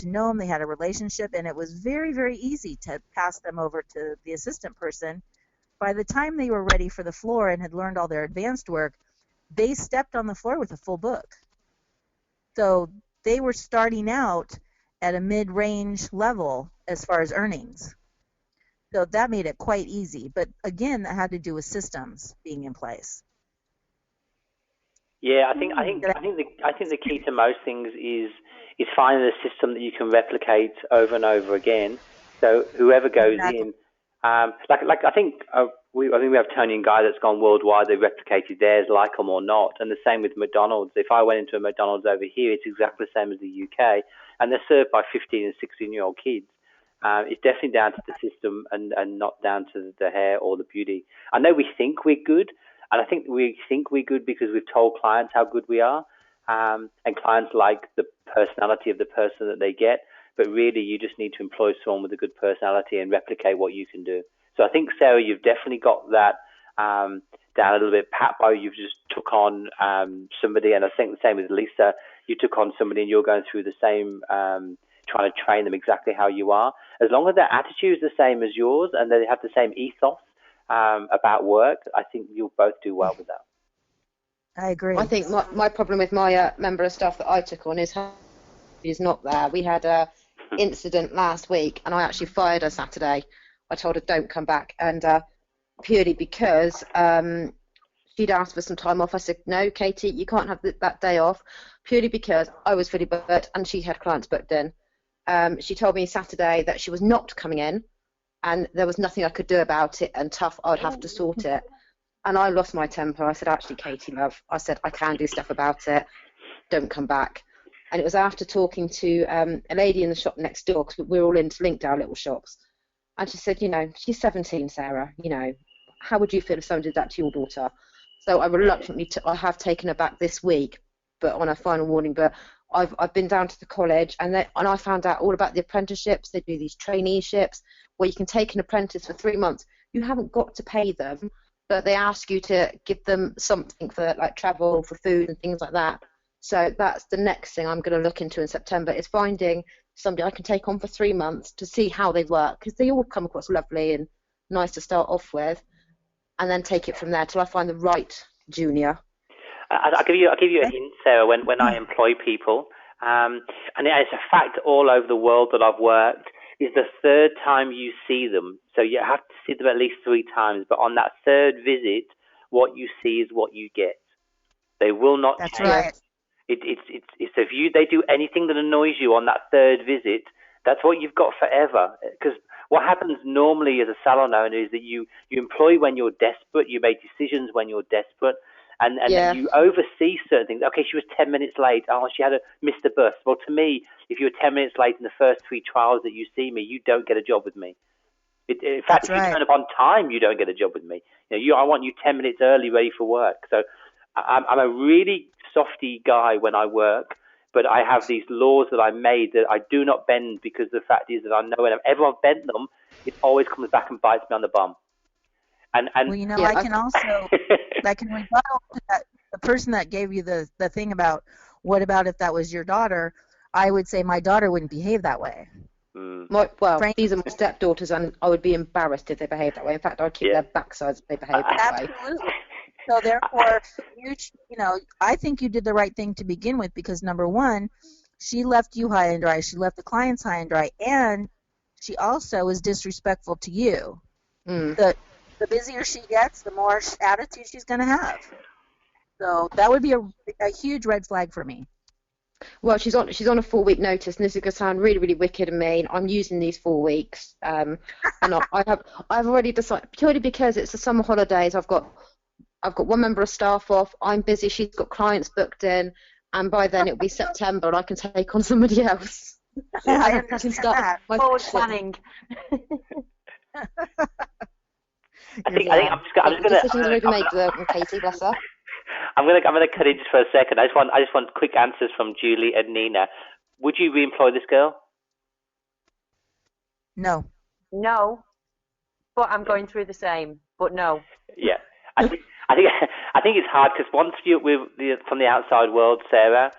to know them, they had a relationship, and it was very, very easy to pass them over to the assistant person. By the time they were ready for the floor and had learned all their advanced work, they stepped on the floor with a full book. So they were starting out at a mid-range level as far as earnings. So that made it quite easy. But again, that had to do with systems being in place. Yeah, I think the key to most things is finding a system that you can replicate over and over again. So whoever goes in, like I think we have Tony and Guy that's gone worldwide. They replicated theirs, like them or not, and the same with McDonald's. If I went into a McDonald's over here, it's exactly the same as the UK, and they're served by 15 and 16-year-old kids. It's definitely down to the system and not down to the hair or the beauty. I know we think we're good, and I think we think we're good because we've told clients how good we are, and clients like the personality of the person that they get. But really, you just need to employ someone with a good personality and replicate what you can do. So I think, Sarah, you've definitely got that down a little bit. Pat, you've just took on somebody, and I think the same with Lisa. You took on somebody and you're going through the same, trying to train them exactly how you are. As long as their attitude is the same as yours and they have the same ethos about work, I think you'll both do well with that. I agree. I think my problem with my member of staff that I took on is he's not there. We had a incident last week, and I actually fired her Saturday. I told her don't come back, and purely because she'd asked for some time off. I said, no, Katie, you can't have that day off, purely because I was fully booked and she had clients booked in. She told me Saturday that she was not coming in, and there was nothing I could do about it, and tough, I'd have to sort it. And I lost my temper. I said, actually, Katie, love, I said, I can do stuff about it. Don't come back. And it was after talking to a lady in the shop next door, because we're all interlinked, our little shops. And she said, she's 17, Sarah. How would you feel if someone did that to your daughter? So I reluctantly, I have taken her back this week, but on a final warning. But I've been down to the college, and I found out all about the apprenticeships. They do these traineeships where you can take an apprentice for 3 months. You haven't got to pay them, but they ask you to give them something for like travel, for food and things like that. So that's the next thing I'm going to look into in September, is finding somebody I can take on for 3 months to see how they work, because they all come across lovely and nice to start off with, and then take it from there till I find the right junior. I'll give you a hint, Sarah. When I employ people, and it's a fact all over the world that I've worked, is the third time you see them. So you have to see them at least 3 times, but on that third visit, what you see is what you get. They will not change. That's right. It's if they do anything that annoys you on that third visit, that's what you've got forever. Because what happens normally as a salon owner is that you employ when you're desperate, you make decisions when you're desperate, and you oversee certain things. Okay, she was 10 minutes late. Oh, she had to miss the bus. Well, to me, if you're 10 minutes late in the first 3 trials that you see me, you don't get a job with me. In fact, if you turn up on time, you don't get a job with me. I want you 10 minutes early, ready for work. So I'm a really softy guy when I work, but I have these laws that I made that I do not bend, because the fact is that I know whenever I've bent them, it always comes back and bites me on the bum. And well, I can also I can rebuttal to that, the person that gave you the thing about what about if that was your daughter. I would say my daughter wouldn't behave that way. These are my stepdaughters, and I would be embarrassed if they behaved that way. In fact, I'd keep their backsides if they behaved that way. Absolutely. So therefore, I think you did the right thing to begin with, because number one, she left you high and dry. She left the clients high and dry, and she also is disrespectful to you. The busier she gets, the more attitude she's going to have. So that would be a huge red flag for me. Well, she's on a 4-week notice, and this is going to sound really, really wicked and mean. I'm using these 4 weeks, and I've already decided, purely because it's the summer holidays. I've got 1 member of staff off. I'm busy. She's got clients booked in, and by then it'll be September, and I can take on somebody else. I understand that. Forward planning. I think I'm just going to. Decisions already made, Katie, bless her. I'm going to cut in just for a second. I just want quick answers from Julie and Nina. Would you re-employ this girl? No. No, but I'm going through the same. But no. Yeah, I think it's hard, because once from the outside world, Sarah,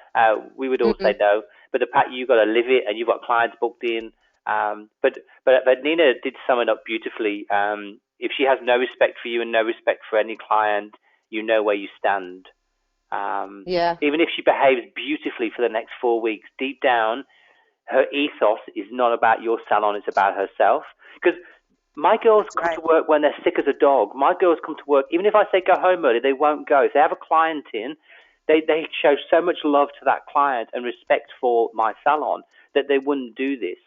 we would all say no. but the fact you got to live it and you've got clients booked in. But Nina did sum it up beautifully. If she has no respect for you and no respect for any client, you know where you stand. Even if she behaves beautifully for the next 4 weeks, deep down, her ethos is not about your salon, it's about herself. Because my girls come to work when they're sick as a dog. My girls come to work, even if I say go home early, they won't go. If they have a client in, they show so much love to that client and respect for my salon that they wouldn't do this.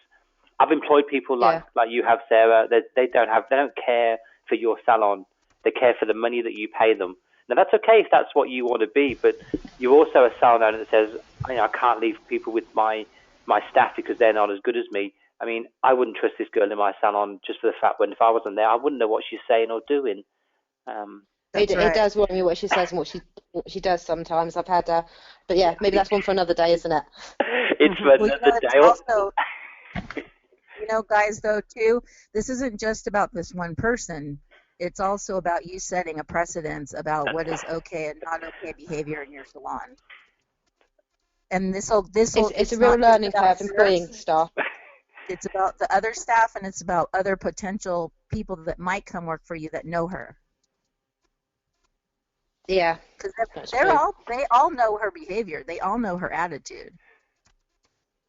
I've employed people like you have, Sarah. They don't care for your salon. They care for the money that you pay them. Now that's okay if that's what you want to be, but you're also a salon owner that says, I can't leave people with my staff because they're not as good as me. I mean, I wouldn't trust this girl in my salon just for the fact when if I wasn't there, I wouldn't know what she's saying or doing. It does worry me what she says and what she does sometimes. I've had, but yeah, maybe that's one for another day, isn't it? It's for another day. Also, guys, though, too, this isn't just about this one person. It's also about you setting a precedence about what is okay and not okay behavior in your salon. And it's a real learning curve employing staff. It's about the other staff, and it's about other potential people that might come work for you that know her. Yeah, because they all know her behavior. They all know her attitude.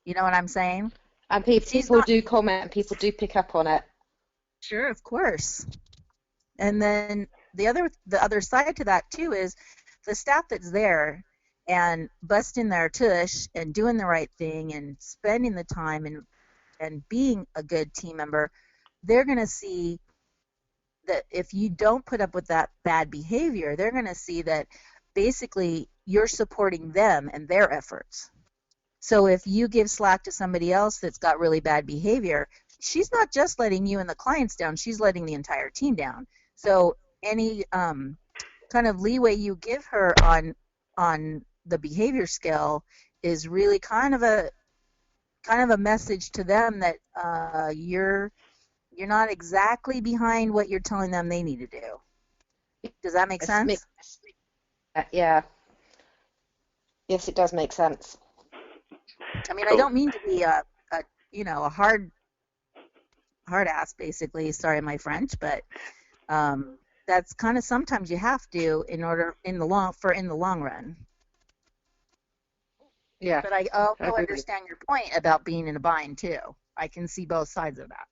You know what I'm saying? And people do comment, and people do pick up on it. Sure, of course. And then the other side to that too is the staff that's there and busting their tush and doing the right thing and spending the time and being a good team member. They're going to see that if you don't put up with that bad behavior, they're going to see that basically you're supporting them and their efforts. So if you give slack to somebody else that's got really bad behavior, she's not just letting you and the clients down, she's letting the entire team down. So any kind of leeway you give her on the behavior scale is really kind of a message to them that you're not exactly behind what you're telling them they need to do. Does that make sense? Yeah. Yes, it does make sense. I mean, cool. I don't mean to be a hard ass, basically. Sorry, my French, but that's kind of sometimes you have to in the long run. Yeah. But I also understand your point about being in a bind too. I can see both sides of that.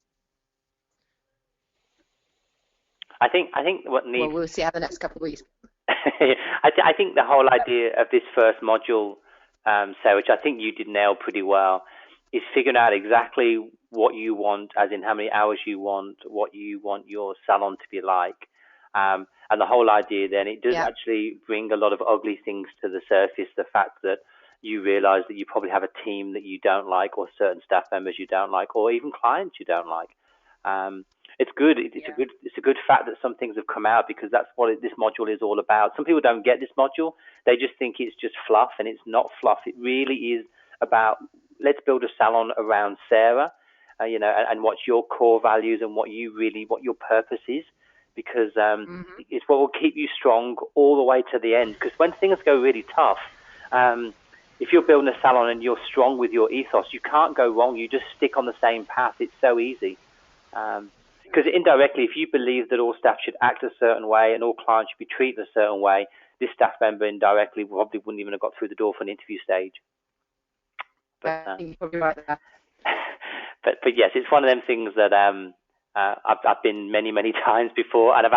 I think what needs. Well, we'll see how the next couple of weeks. I think the whole idea of this first module, Sarah, which I think you did nail pretty well, is figuring out exactly what you want, as in how many hours you want, what you want your salon to be like. And the whole idea then, it does actually bring a lot of ugly things to the surface, the fact that you realize that you probably have a team that you don't like, or certain staff members you don't like, or even clients you don't like. It's good. It's a good fact that some things have come out, because that's what this module is all about. Some people don't get this module. They just think it's just fluff, and it's not fluff. It really is about, let's build a salon around Sarah, and what's your core values and what your purpose is, because it's what will keep you strong all the way to the end. Because when things go really tough, if you're building a salon and you're strong with your ethos, you can't go wrong. You just stick on the same path. It's so easy. Because indirectly, if you believe that all staff should act a certain way and all clients should be treated a certain way, this staff member indirectly probably wouldn't even have got through the door for an interview stage. But, you're probably right there. but yes, it's one of them things that I've been many, many times before, and I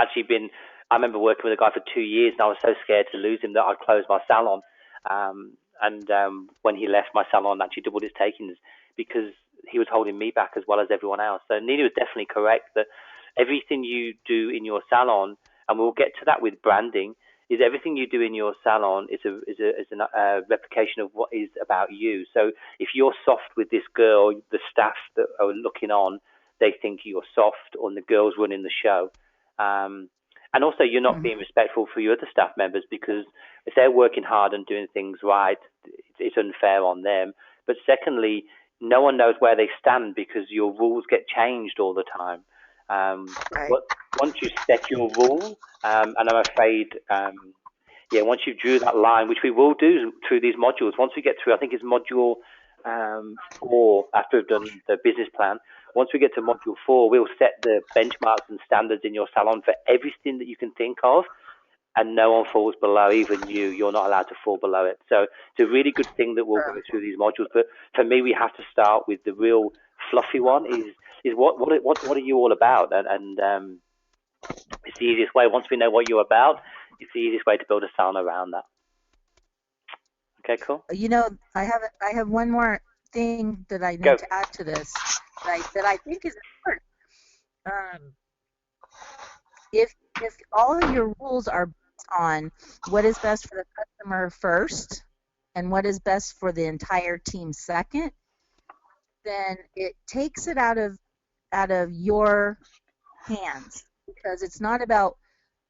remember working with a guy for 2 years, and I was so scared to lose him that I closed my salon. When he left, my salon actually doubled its takings because he was holding me back as well as everyone else. So Nina was definitely correct that everything you do in your salon, and we'll get to that with branding, is everything you do in your salon is a replication of what is about you. So if you're soft with this girl, the staff that are looking on, they think you're soft, or the girl's running the show. And also, you're not being respectful for your other staff members, because if they're working hard and doing things right, it's unfair on them. But secondly, no one knows where they stand, because your rules get changed all the time. Right. Once you set your rule, and I'm afraid, once you drew that line, which we will do through these modules, once we get through, I think it's module 4, after we've done the business plan, once we get to module 4, we'll set the benchmarks and standards in your salon for everything that you can think of, and no one falls below, even you. You're not allowed to fall below it. So it's a really good thing that we'll go through these modules. But for me, we have to start with the real fluffy one. Is what are you all about? And it's the easiest way. Once we know what you're about, it's the easiest way to build a salon around that. Okay, cool. I have one more thing that I need to add to this that I think is important. If all of your rules are based on what is best for the customer first and what is best for the entire team second, then it takes it out of your hands, because it's not about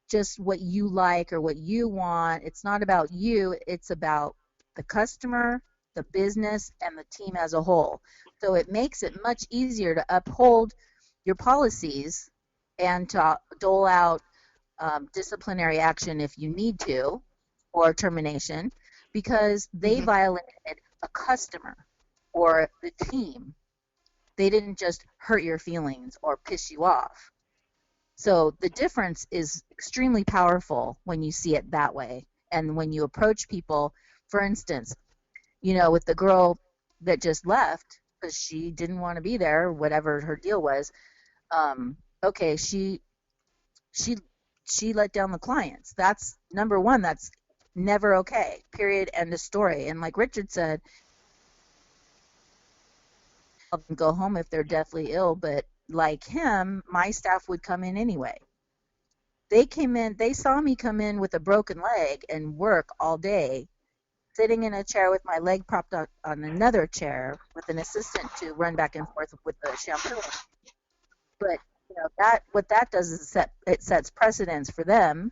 just what you like or what you want. It's not about you. It's about the customer, the business, and the team as a whole. So it makes it much easier to uphold your policies and to dole out disciplinary action if you need to, or termination, because they violated a customer or the team. They didn't just hurt your feelings or piss you off. So the difference is extremely powerful when you see it that way. And when you approach people, for instance, with the girl that just left because she didn't want to be there, whatever her deal was, okay, she let down the clients. That's number one. That's never okay. Period. End of story. And like Richard said, I'll go home if they're deathly ill, but like him, my staff would come in anyway. They came in, they saw me come in with a broken leg and work all day, sitting in a chair with my leg propped up on another chair with an assistant to run back and forth with the shampoo. But what that does is it sets precedence for them.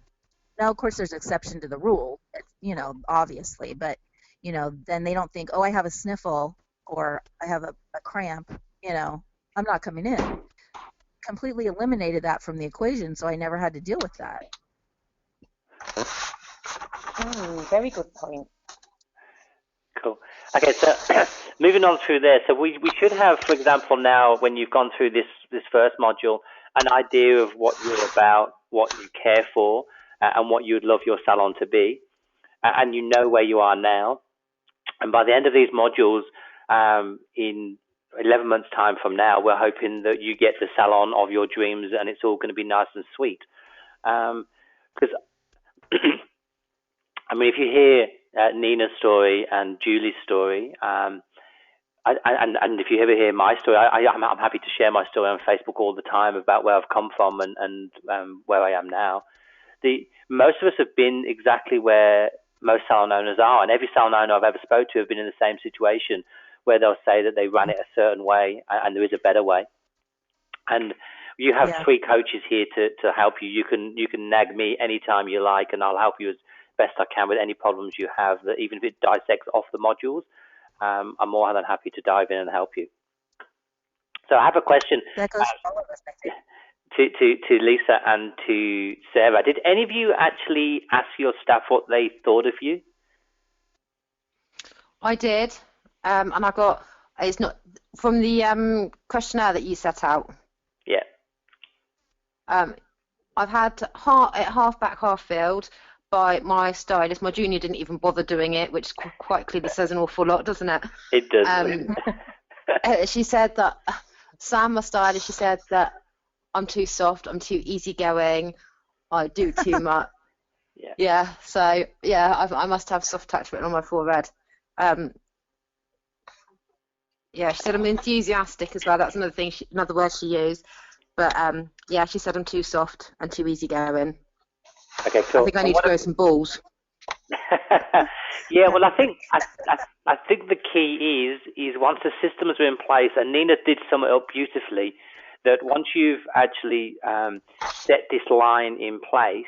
Now, of course, there's exception to the rule, obviously, but then they don't think, oh, I have a sniffle or I have a cramp, I'm not coming in. Completely eliminated that from the equation, so I never had to deal with that. Very good point. Cool. Okay, so moving on through there, so we should have, for example, now when you've gone through this first module, an idea of what you're about, what you care for, and what you would love your salon to be, and you know where you are now. And by the end of these modules, in 11 months' time from now, we're hoping that you get the salon of your dreams, and it's all going to be nice and sweet. Because, if you hear Nina's story and Julie's story, and if you ever hear my story, I'm happy to share my story on Facebook all the time about where I've come from and where I am now. Most of us have been exactly where most salon owners are, and every salon owner I've ever spoke to have been in the same situation, where they'll say that they run it a certain way and there is a better way. And you have 3 coaches here to help you. You can nag me anytime you like, and I'll help you as best I can with any problems you have, that even if it dissects off the modules, I'm more than happy to dive in and help you. So I have a question that goes for all of us, I think. to Lisa and to Sarah. Did any of you actually ask your staff what they thought of you? I did. And I got, it's not from the questionnaire that you set out. Yeah. I've had half back, half filled by my stylist. My junior didn't even bother doing it, which quite clearly says an awful lot, doesn't it? It does. She said that, Sam, my stylist, she said that I'm too soft, I'm too easygoing, I do too much. Yeah. So I must have soft touch written on my forehead. Yeah, she said I'm enthusiastic as well. That's another word she used. But she said I'm too soft and too easygoing. Okay, cool. I think I need to grow some balls. Yeah, well, I think the key is once the systems are in place, and Nina did sum it up beautifully, that once you've actually set this line in place,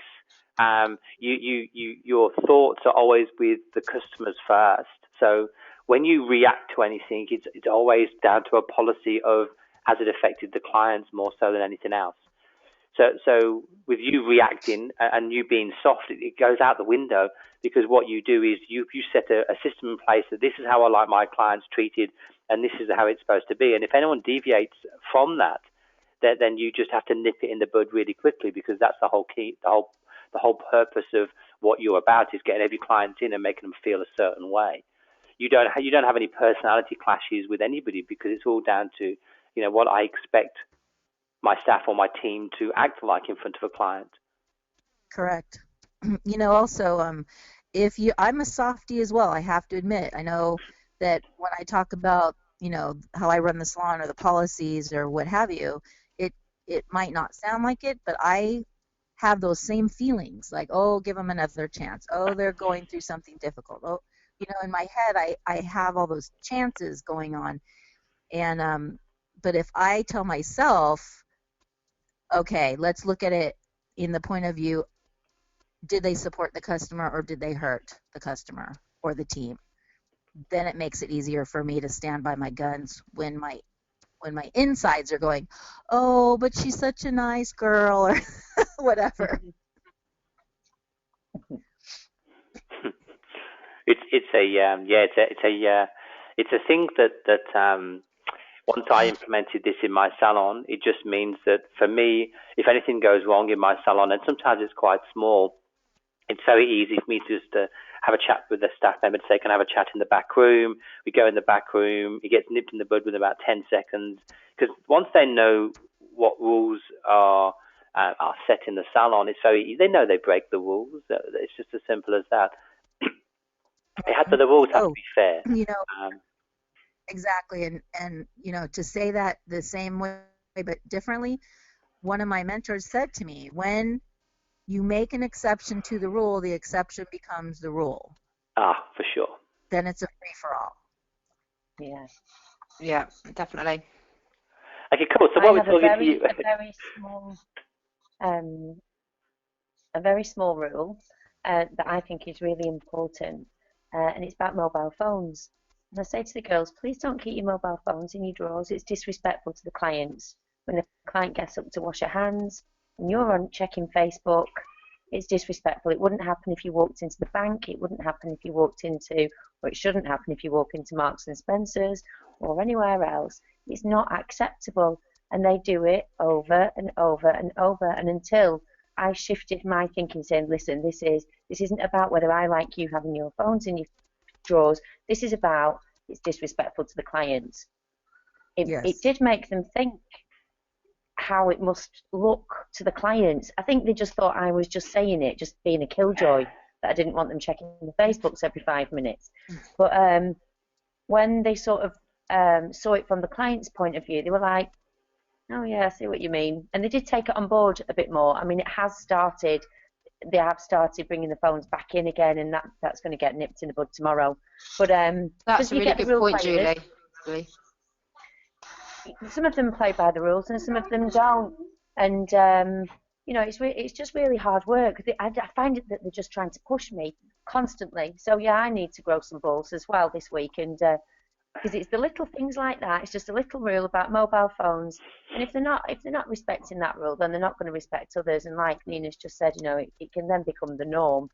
your thoughts are always with the customers first. So when you react to anything, it's always down to a policy of, has it affected the clients more so than anything else? So with you reacting and you being soft, it goes out the window, because what you do is you set a system in place that this is how I like my clients treated, and this is how it's supposed to be. And if anyone deviates from that, then you just have to nip it in the bud really quickly, because that's the whole key, the whole purpose of what you're about is getting every client in and making them feel a certain way. You don't have any personality clashes with anybody, because it's all down to what I expect my staff or my team to act like in front of a client. Correct. Also, I'm a softie as well, I have to admit. I know that when I talk about, how I run the salon or the policies or what have you, it might not sound like it, but I have those same feelings, like, oh, give them another chance. Oh, they're going through something difficult. Oh, in my head, I have all those chances going on. And but if I tell myself, okay, let's look at it in the point of view, did they support the customer or did they hurt the customer or the team? Then it makes it easier for me to stand by my guns when my insides are going, oh, but she's such a nice girl, or whatever. It's a thing that once I implemented this in my salon, it just means that for me, if anything goes wrong in my salon, and sometimes it's quite small, it's very easy for me to just have a chat with the staff member to say, can I have a chat in the back room? We go in the back room. It gets nipped in the bud within about 10 seconds. Because once they know what rules are set in the salon, it's very easy. They know they break the rules. It's just as simple as that. The rules have to be fair. Exactly. And to say that the same way but differently, one of my mentors said to me, when you make an exception to the rule, the exception becomes the rule. For sure. Then it's a free-for-all. Yeah, definitely. Okay, cool. So what we're talking to you... a very small rule that I think is really important, and it's about mobile phones. And I say to the girls, please don't keep your mobile phones in your drawers. It's disrespectful to the clients. When the client gets up to wash her hands and you're on checking Facebook, it's disrespectful. It wouldn't happen if you walked into the bank. It wouldn't happen if you walked into, or it shouldn't happen if you walk into Marks and Spencer's or anywhere else. It's not acceptable. And they do it over and over and over. And until I shifted my thinking, saying, listen, this isn't about whether I like you having your phones in your drawers. This is about, it's disrespectful to the clients. It did make them think how it must look to the clients. I think they just thought I was just saying it, just being a killjoy, that I didn't want them checking the Facebooks every 5 minutes. But when they sort of saw it from the client's point of view, they were like, oh yeah, I see what you mean. And they did take it on board a bit more. I mean, they have started bringing the phones back in again, and that's going to get nipped in the bud tomorrow. But that's a really good point, Julie. Some of them play by the rules and some of them don't, and it's just really hard work. I find it that they're just trying to push me constantly. So yeah, I need to grow some balls as well this week, and because it's the little things like that. It's just a little rule about mobile phones, and if they're not respecting that rule, then they're not going to respect others. And like Nina's just said, it can then become the norm.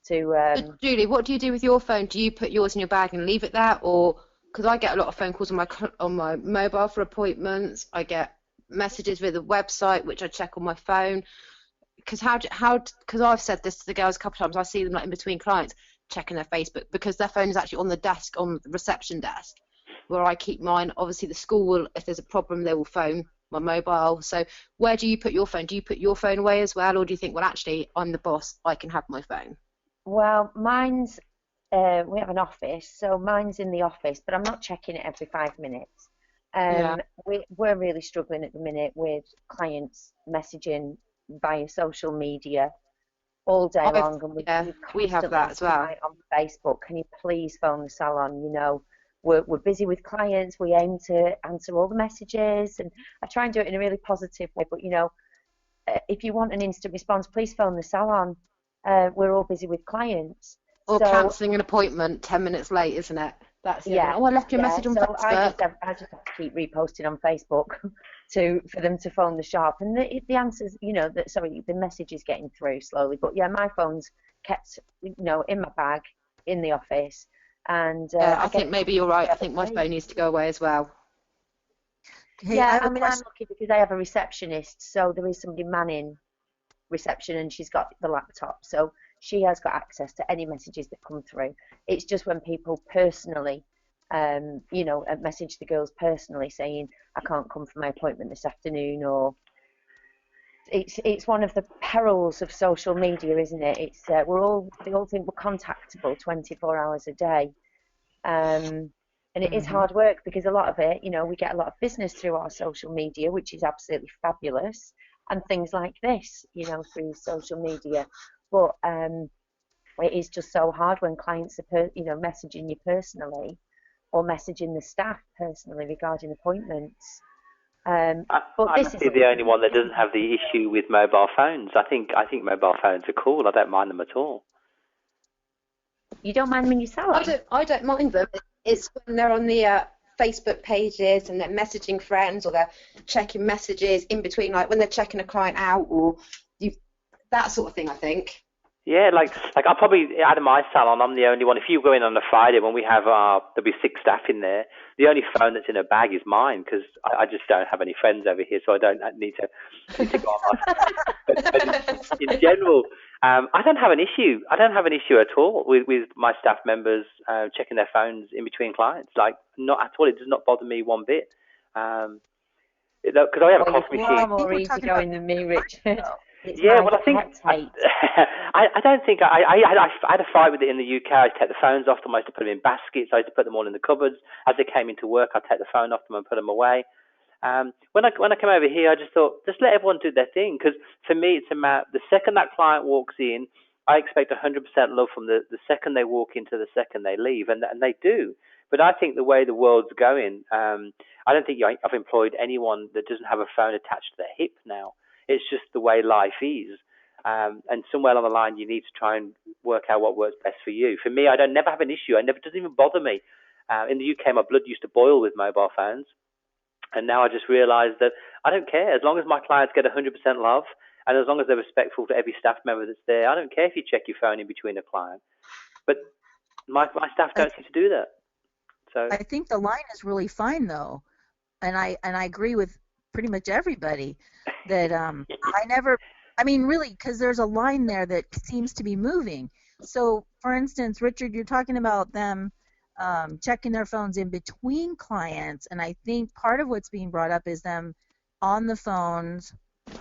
To Julie, what do you do with your phone? Do you put yours in your bag and leave it there, or because I get a lot of phone calls on my mobile for appointments. I get messages via the website, which I check on my phone. Because I've said this to the girls a couple of times. I see them in between clients checking their Facebook because their phone is actually on the desk, on the reception desk, where I keep mine. Obviously, the school will, if there's a problem, they will phone my mobile. So where do you put your phone? Do you put your phone away as well, or do you think, well, actually, I'm the boss, I can have my phone? Well, mine's. We have an office, so mine's in the office, but I'm not checking it every 5 minutes. We're really struggling at the minute with clients messaging via social media all day long, and we have that as well on Facebook. Can you please phone the salon? We're busy with clients. We aim to answer all the messages, and I try and do it in a really positive way. But if you want an instant response, please phone the salon. We're all busy with clients. Or cancelling an appointment 10 minutes late, isn't it? That's the Yeah, other one. Oh, I left you a message on so Facebook. I just have to keep reposting on Facebook for them to phone the shop, and the answers, the message is getting through slowly, but yeah, my phone's kept, in my bag in the office, and I think maybe you're right. I think my phone needs to go away as well. Hey, yeah, I I'm lucky because I have a receptionist, so there is somebody manning reception, and she's got the laptop, so she has got access to any messages that come through. It's just when people personally, message the girls personally saying, I can't come for my appointment this afternoon, or it's one of the perils of social media, isn't it? It's they all think we're contactable 24 hours a day, and it is hard work because a lot of it, we get a lot of business through our social media, which is absolutely fabulous, and things like this, through social media. But it is just so hard when clients are, messaging you personally or messaging the staff personally regarding appointments. I'm the only one that doesn't have the issue with mobile phones. I think mobile phones are cool. I don't mind them at all. You don't mind when you sell them? I don't mind them. It's when they're on the Facebook pages and they're messaging friends, or they're checking messages in between, like when they're checking a client out, or that sort of thing, I think. Yeah, like I'll probably, out of my salon, I'm the only one. If you go in on a Friday when we have there'll be 6 staff in there, the only phone that's in a bag is mine, because I just don't have any friends over here, so I don't need to go on my phone. But in general, I don't have an issue. I don't have an issue at all with my staff members checking their phones in between clients. Like, not at all. It does not bother me one bit. Because I have a coffee machine. You're more easygoing than me, Richard. Yeah, well, I think I don't think I had a fight with it in the UK. I used to take the phones off them. I used to put them in baskets. I used to put them all in the cupboards. As they came into work, I'd take the phone off them and put them away. When I came over here, I just thought, just let everyone do their thing, because for me, it's about the second that client walks in, I expect 100% love from the second they walk in to the second they leave, and they do. But I think the way the world's going, I don't think I've employed anyone that doesn't have a phone attached to their hip now. It's just the way life is. And somewhere along the line, you need to try and work out what works best for you. For me, I never have an issue. It doesn't even bother me. In the UK, my blood used to boil with mobile phones. And now I just realised that I don't care. As long as my clients get 100% love, and as long as they're respectful to every staff member that's there, I don't care if you check your phone in between a client. But my staff don't seem to do that. So I think the line is really fine, though. And I agree with pretty much everybody that really, because there's a line there that seems to be moving. So, for instance, Richard, you're talking about them checking their phones in between clients, and I think part of what's being brought up is them on the phones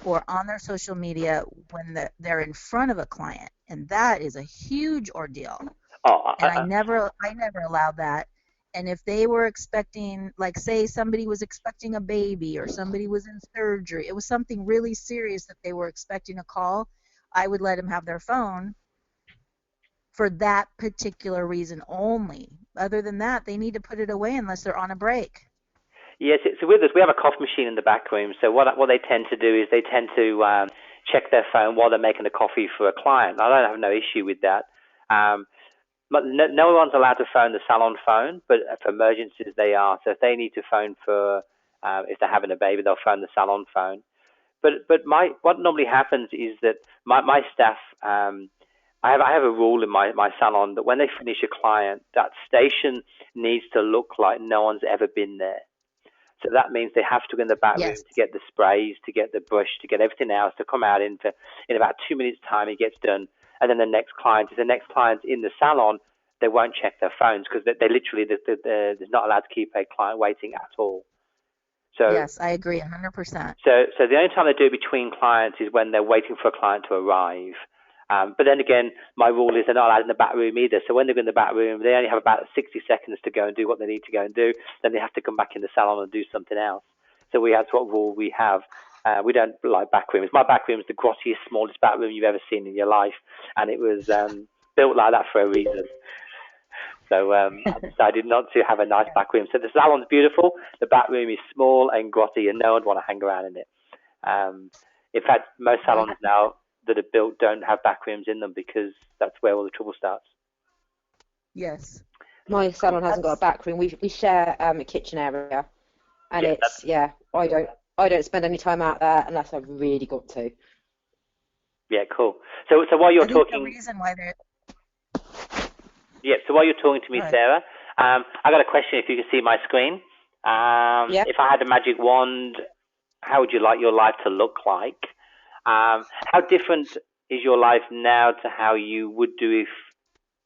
or on their social media when they're in front of a client, and that is a huge ordeal. I never allowed that. And if they were expecting, like, say somebody was expecting a baby or somebody was in surgery, it was something really serious that they were expecting a call, I would let them have their phone for that particular reason only. Other than that, they need to put it away unless they're on a break. Yes, so with us, we have a coffee machine in the back room. So what they tend to do is they tend to check their phone while they're making a coffee for a client. I don't have no issue with that. But no one's allowed to phone the salon phone, but for emergencies they are. So if they need to phone for, if they're having a baby, they'll phone the salon phone. But what normally happens is that my staff, I have a rule in my salon that when they finish a client, that station needs to look like no one's ever been there. So that means they have to go in the back room to get the sprays, to get the brush, to get everything else, to come out in about 2 minutes' time. It gets done. And then if the next client's in the salon, they won't check their phones, because they literally, they're not allowed to keep a client waiting at all. So yes, I agree 100%. So the only time they do it between clients is when they're waiting for a client to arrive. But then again, my rule is they're not allowed in the back room either. So when they go in the back room, they only have about 60 seconds to go and do what they need to go and do. Then they have to come back in the salon and do something else. So that's what rule we have. We don't like back rooms. My back room is the grottiest, smallest back room you've ever seen in your life, and it was built like that for a reason. So I decided not to have a nice back room. So the salon's beautiful. The back room is small and grotty, and no one would want to hang around in it. In fact, most salons now that are built don't have back rooms in them, because that's where all the trouble starts. Yes. My salon hasn't got a back room. We share a kitchen area, and I don't spend any time out there unless I've really got to. Yeah, cool. So while you're I think talking, the reason why they're so while you're talking to me, Right. Sarah, I got a question. If you can see my screen, if I had a magic wand, how would you like your life to look like? How different is your life now to how you would do if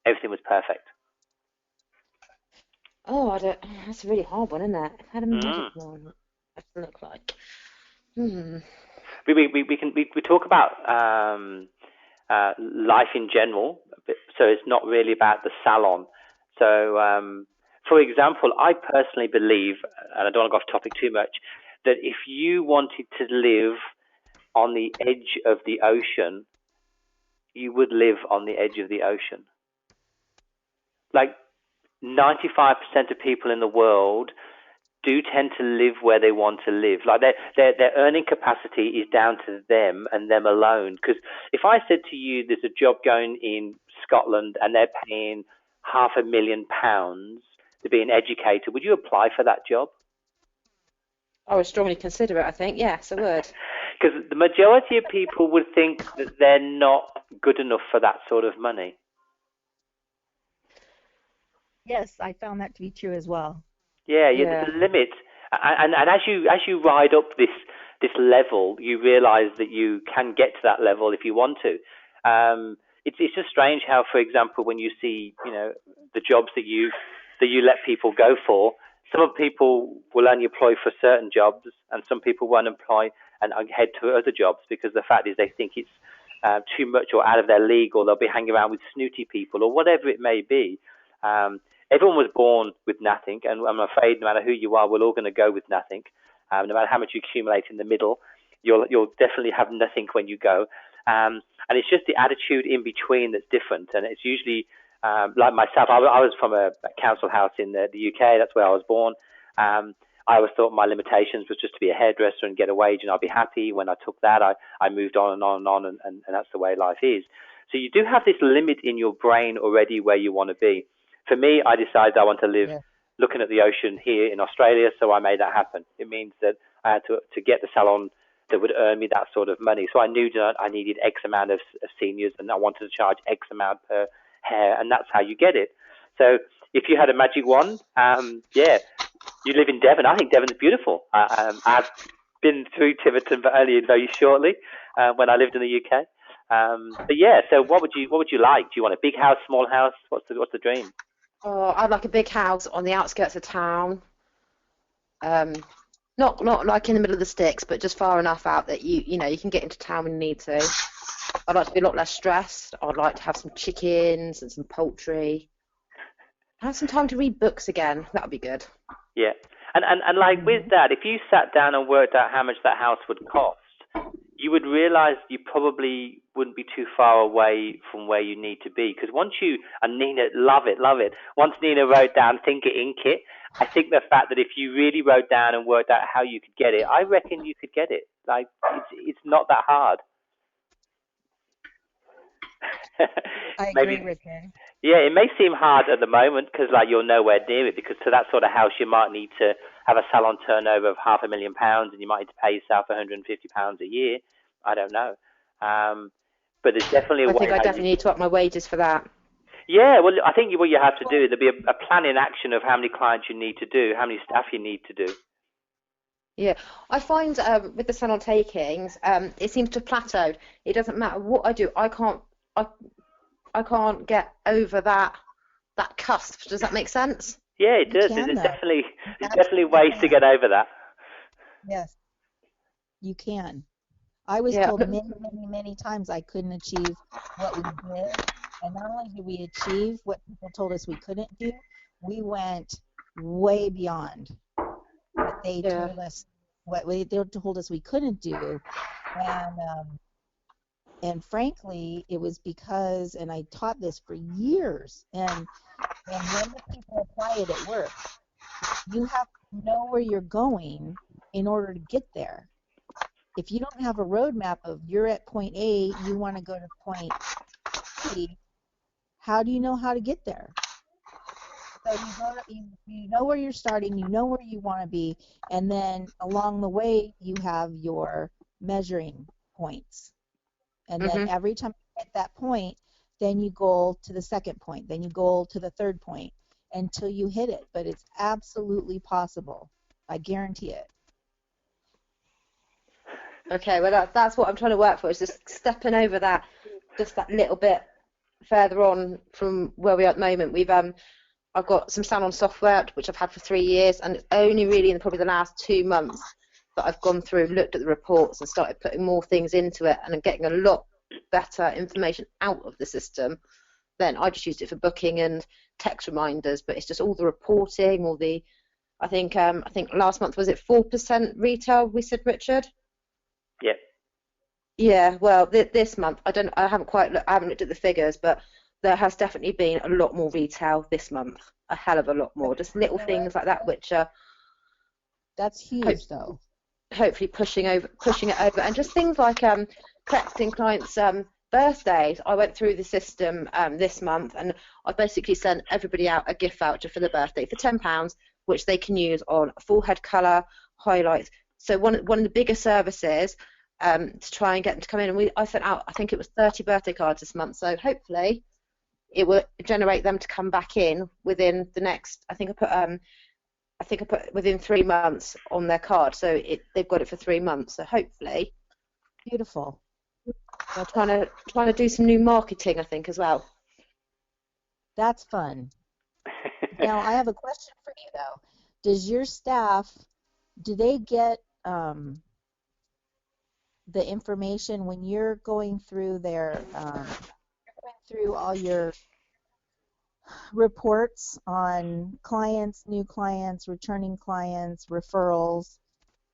everything was perfect? Oh, that's a really hard one, isn't it? How do magic wand have to look like? We talk about life in general, so it's not really about the salon. So, for example, I personally believe, and I don't want to go off topic too much, that if you wanted to live on the edge of the ocean, you would live on the edge of the ocean. Like 95% of people in the world do tend to live where they want to live. Like their earning capacity is down to them and them alone. Because if I said to you, there's a job going in Scotland and they're paying £500,000 to be an educator, would you apply for that job? I would strongly consider it, I think. Yes, I would. Because the majority of people would think that they're not good enough for that sort of money. Yes, I found that to be true as well. Yeah, there's a limit, and as you ride up this level, you realise that you can get to that level if you want to. It's just strange how, for example, when you see the jobs that you let people go for, some people will only apply for certain jobs, and some people won't apply and head to other jobs because the fact is they think it's too much or out of their league, or they'll be hanging around with snooty people or whatever it may be. Everyone was born with nothing, and I'm afraid no matter who you are, we're all going to go with nothing. No matter how much you accumulate in the middle, you'll definitely have nothing when you go. And it's just the attitude in between that's different. And it's usually like myself. I was from a council house in the UK. That's where I was born. I always thought my limitations was just to be a hairdresser and get a wage, and I'll be happy. When I took that, I moved on and on and on, and that's the way life is. So you do have this limit in your brain already where you want to be. For me, I decided I want to live looking at the ocean here in Australia, so I made that happen. It means that I had to get the salon that would earn me that sort of money. So I knew that I needed X amount of seniors, and I wanted to charge X amount per hair, and that's how you get it. So if you had a magic wand, you live in Devon. I think Devon's beautiful. I've been through Tiverton, but only very shortly when I lived in the UK. But yeah, so what would you like? Do you want a big house, small house? What's the dream? Oh, I'd like a big house on the outskirts of town. Not like in the middle of the sticks, but just far enough out that you can get into town when you need to. I'd like to be a lot less stressed. I'd like to have some chickens and some poultry. Have some time to read books again. That would be good. Yeah, and like with that, if you sat down and worked out how much that house would cost, you would realise you probably wouldn't be too far away from where you need to be. Because once and Nina, love it. Once Nina wrote down Think It, Ink It, I think the fact that if you really wrote down and worked out how you could get it, I reckon you could get it. Like, it's not that hard. I agree with you. Yeah, it may seem hard at the moment because like you're nowhere near it, because to that sort of house you might need to have a salon turnover of £500,000 and you might need to pay yourself £150 a year. I don't know. But there's definitely a way. I think I definitely need to up my wages for that. Yeah, well, I think what you have to do, there'll be a plan in action of how many clients you need to do, how many staff you need to do. Yeah, I find with the salon takings, it seems to plateau. It doesn't matter what I do, I can't get over that cusp. Does that make sense? Yeah, it does. There's definitely ways to get over that. Yes, you can. I was told many times I couldn't achieve what we did, and not only did we achieve what people told us we couldn't do, we went way beyond what they told us, they told us we couldn't do, and frankly, it was because, and I taught this for years, and when the people apply it at work, you have to know where you're going in order to get there. If you don't have a roadmap of you're at point A, you want to go to point B, how do you know how to get there? So you know where you're starting, you know where you want to be, and then along the way you have your measuring points. And then every time you hit that point, then you go to the second point, then you go to the third point until you hit it. But it's absolutely possible. I guarantee it. Okay, well that's what I'm trying to work for, is just stepping over that, just that little bit further on from where we are at the moment. I've got some salon software which I've had for 3 years, and it's only really in probably the last 2 months that I've gone through, looked at the reports and started putting more things into it, and I'm getting a lot better information out of the system. Then I just used it for booking and text reminders, but it's just all the reporting, all the, I think last month, was it 4% retail, we said, Richard? Yep. Yeah, well, this month, I haven't looked at the figures, but there has definitely been a lot more retail this month, a hell of a lot more. Just little things like that, which are that's huge, though. Hopefully pushing it over, and just things like collecting clients' birthdays. I went through the system this month, and I basically sent everybody out a gift voucher for the birthday for £10, which they can use on full head colour, highlights. So one of the bigger services to try and get them to come in, and I sent out, I think it was 30 birthday cards this month. So hopefully it will generate them to come back in within the next. I think I put within 3 months on their card, so they've got it for 3 months. So hopefully, beautiful. They're trying to do some new marketing, I think, as well. That's fun. Now I have a question for you though. Does your staff, do they get the information when you're going through through all your reports on clients, new clients, returning clients, referrals?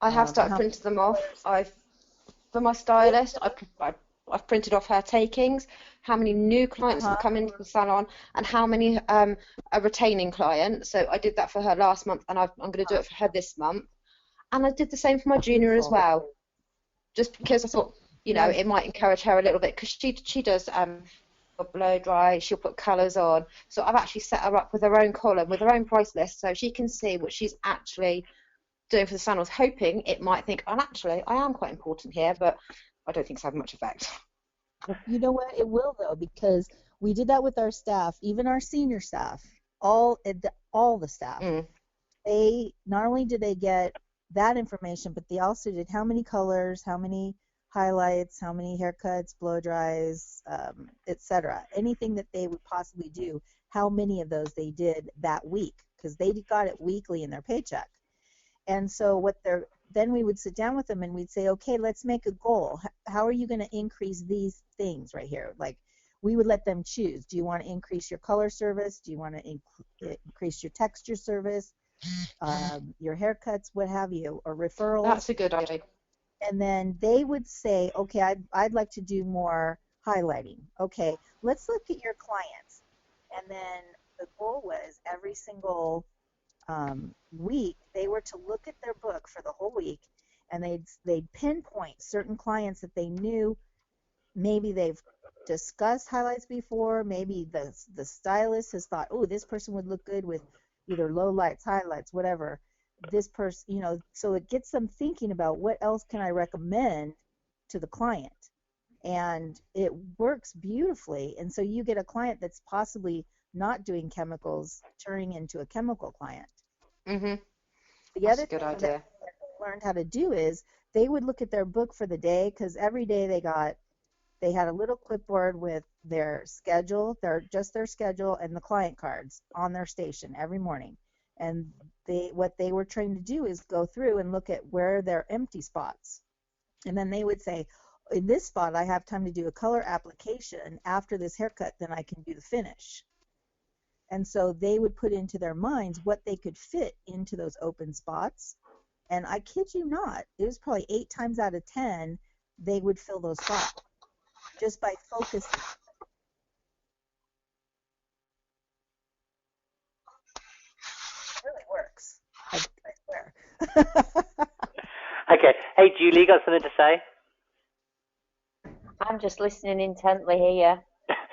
I have started printing them off. For my stylist, I've printed off her takings, how many new clients have come into the salon, and how many are retaining clients. So I did that for her last month, and I'm going to do it for her this month. And I did the same for my junior as well, just because I thought, it might encourage her a little bit, because she does blow dry, she'll put colours on. So I've actually set her up with her own column, with her own price list, so she can see what she's actually doing for the salon. I was hoping it might think, actually, I am quite important here, but I don't think it's having much effect. You know what? It will, though, because we did that with our staff, even our senior staff, all the staff. They not only did they get that information, but they also did how many colors, how many highlights, how many haircuts, blow dries, etc. Anything that they would possibly do, how many of those they did that week, because they got it weekly in their paycheck. And so then we would sit down with them and we'd say, okay, let's make a goal. How are you going to increase these things right here? Like, we would let them choose. Do you want to increase your color service? Do you want to increase your texture service, your haircuts, what have you, or referrals? That's a good idea. And then they would say, okay, I'd like to do more highlighting. Okay, let's look at your clients. And then the goal was every single week they were to look at their book for the whole week, and they'd pinpoint certain clients that they knew maybe they've discussed highlights before, maybe the stylist has thought, oh, this person would look good with either low lights, highlights, whatever. This person, so it gets them thinking about what else can I recommend to the client, and it works beautifully. And so you get a client that's possibly not doing chemicals turning into a chemical client. The other thing that they learned how to do is they would look at their book for the day, because every day they had a little clipboard with their schedule, their schedule and the client cards on their station every morning. And what they were trained to do is go through and look at where there are empty spots. And then they would say, in this spot I have time to do a color application. After this haircut, then I can do the finish. And so they would put into their minds what they could fit into those open spots. And I kid you not, it was probably 8 times out of 10 they would fill those spots just by focusing. It really works. I swear. Okay. Hey, Julie, got something to say? I'm just listening intently here.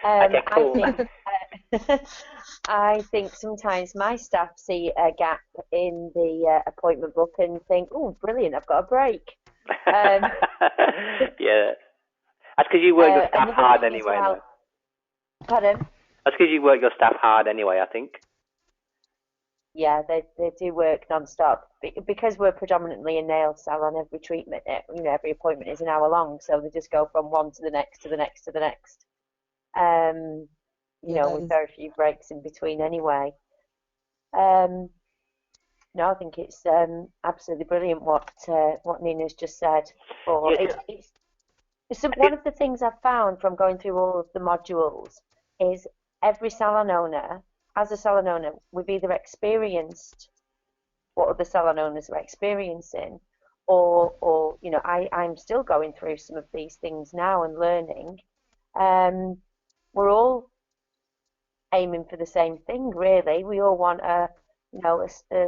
Okay, cool. I think sometimes my staff see a gap in the appointment book and think, oh, brilliant, I've got a break. Yeah. That's because you work your staff Another hard thing as anyway. well. Pardon? That's because you work your staff hard anyway, I think. Yeah, they do work non-stop because we're predominantly a nail salon. Every treatment, every appointment is an hour long, so they just go from one to the next to the next to the next. With very few breaks in between anyway. No, I think it's absolutely brilliant what Nina's just said. One of the things I've found from going through all of the modules is every salon owner, as a salon owner, we've either experienced what other salon owners are experiencing, or I'm still going through some of these things now and learning. We're all aiming for the same thing, really. We all want a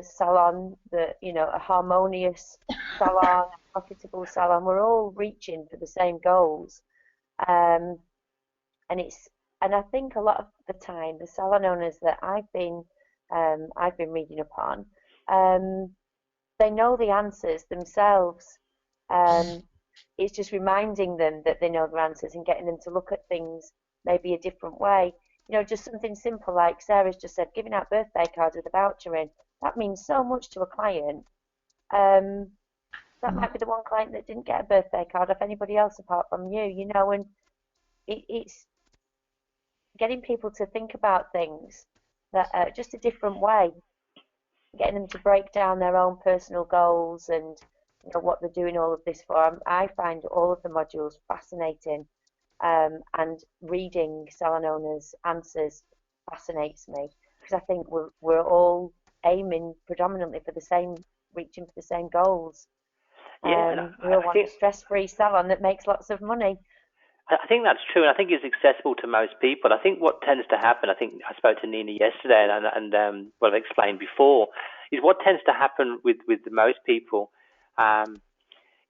salon that, a harmonious salon, a profitable salon. We're all reaching for the same goals, and I think a lot of the time the salon owners that I've been reading upon, they know the answers themselves. It's just reminding them that they know the answers and getting them to look at things maybe a different way. Just something simple like Sarah's just said, giving out birthday cards with a voucher in. That means so much to a client. That might be the one client that didn't get a birthday card off anybody else apart from you, and it's getting people to think about things that just a different way, getting them to break down their own personal goals and what they're doing all of this for. I find all of the modules fascinating. And reading salon owners' answers fascinates me because I think we're all aiming predominantly for reaching for the same goals. We all want a stress-free salon that makes lots of money. I think that's true, and I think it's accessible to most people. I think what tends to happen, I think I spoke to Nina yesterday, and what I've explained before, is what tends to happen with most people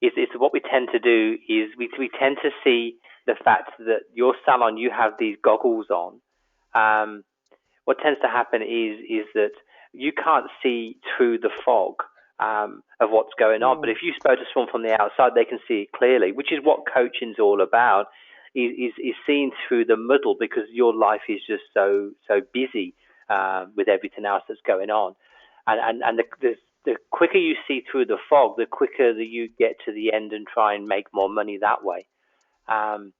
is what we tend to do is we tend to see the fact that your salon, you have these goggles on. What tends to happen is that you can't see through the fog of what's going on. But if you spoke to someone from the outside, they can see it clearly, which is what coaching's all about, is seeing through the muddle, because your life is just so busy with everything else that's going on. And the quicker you see through the fog, the quicker that you get to the end and try and make more money that way. And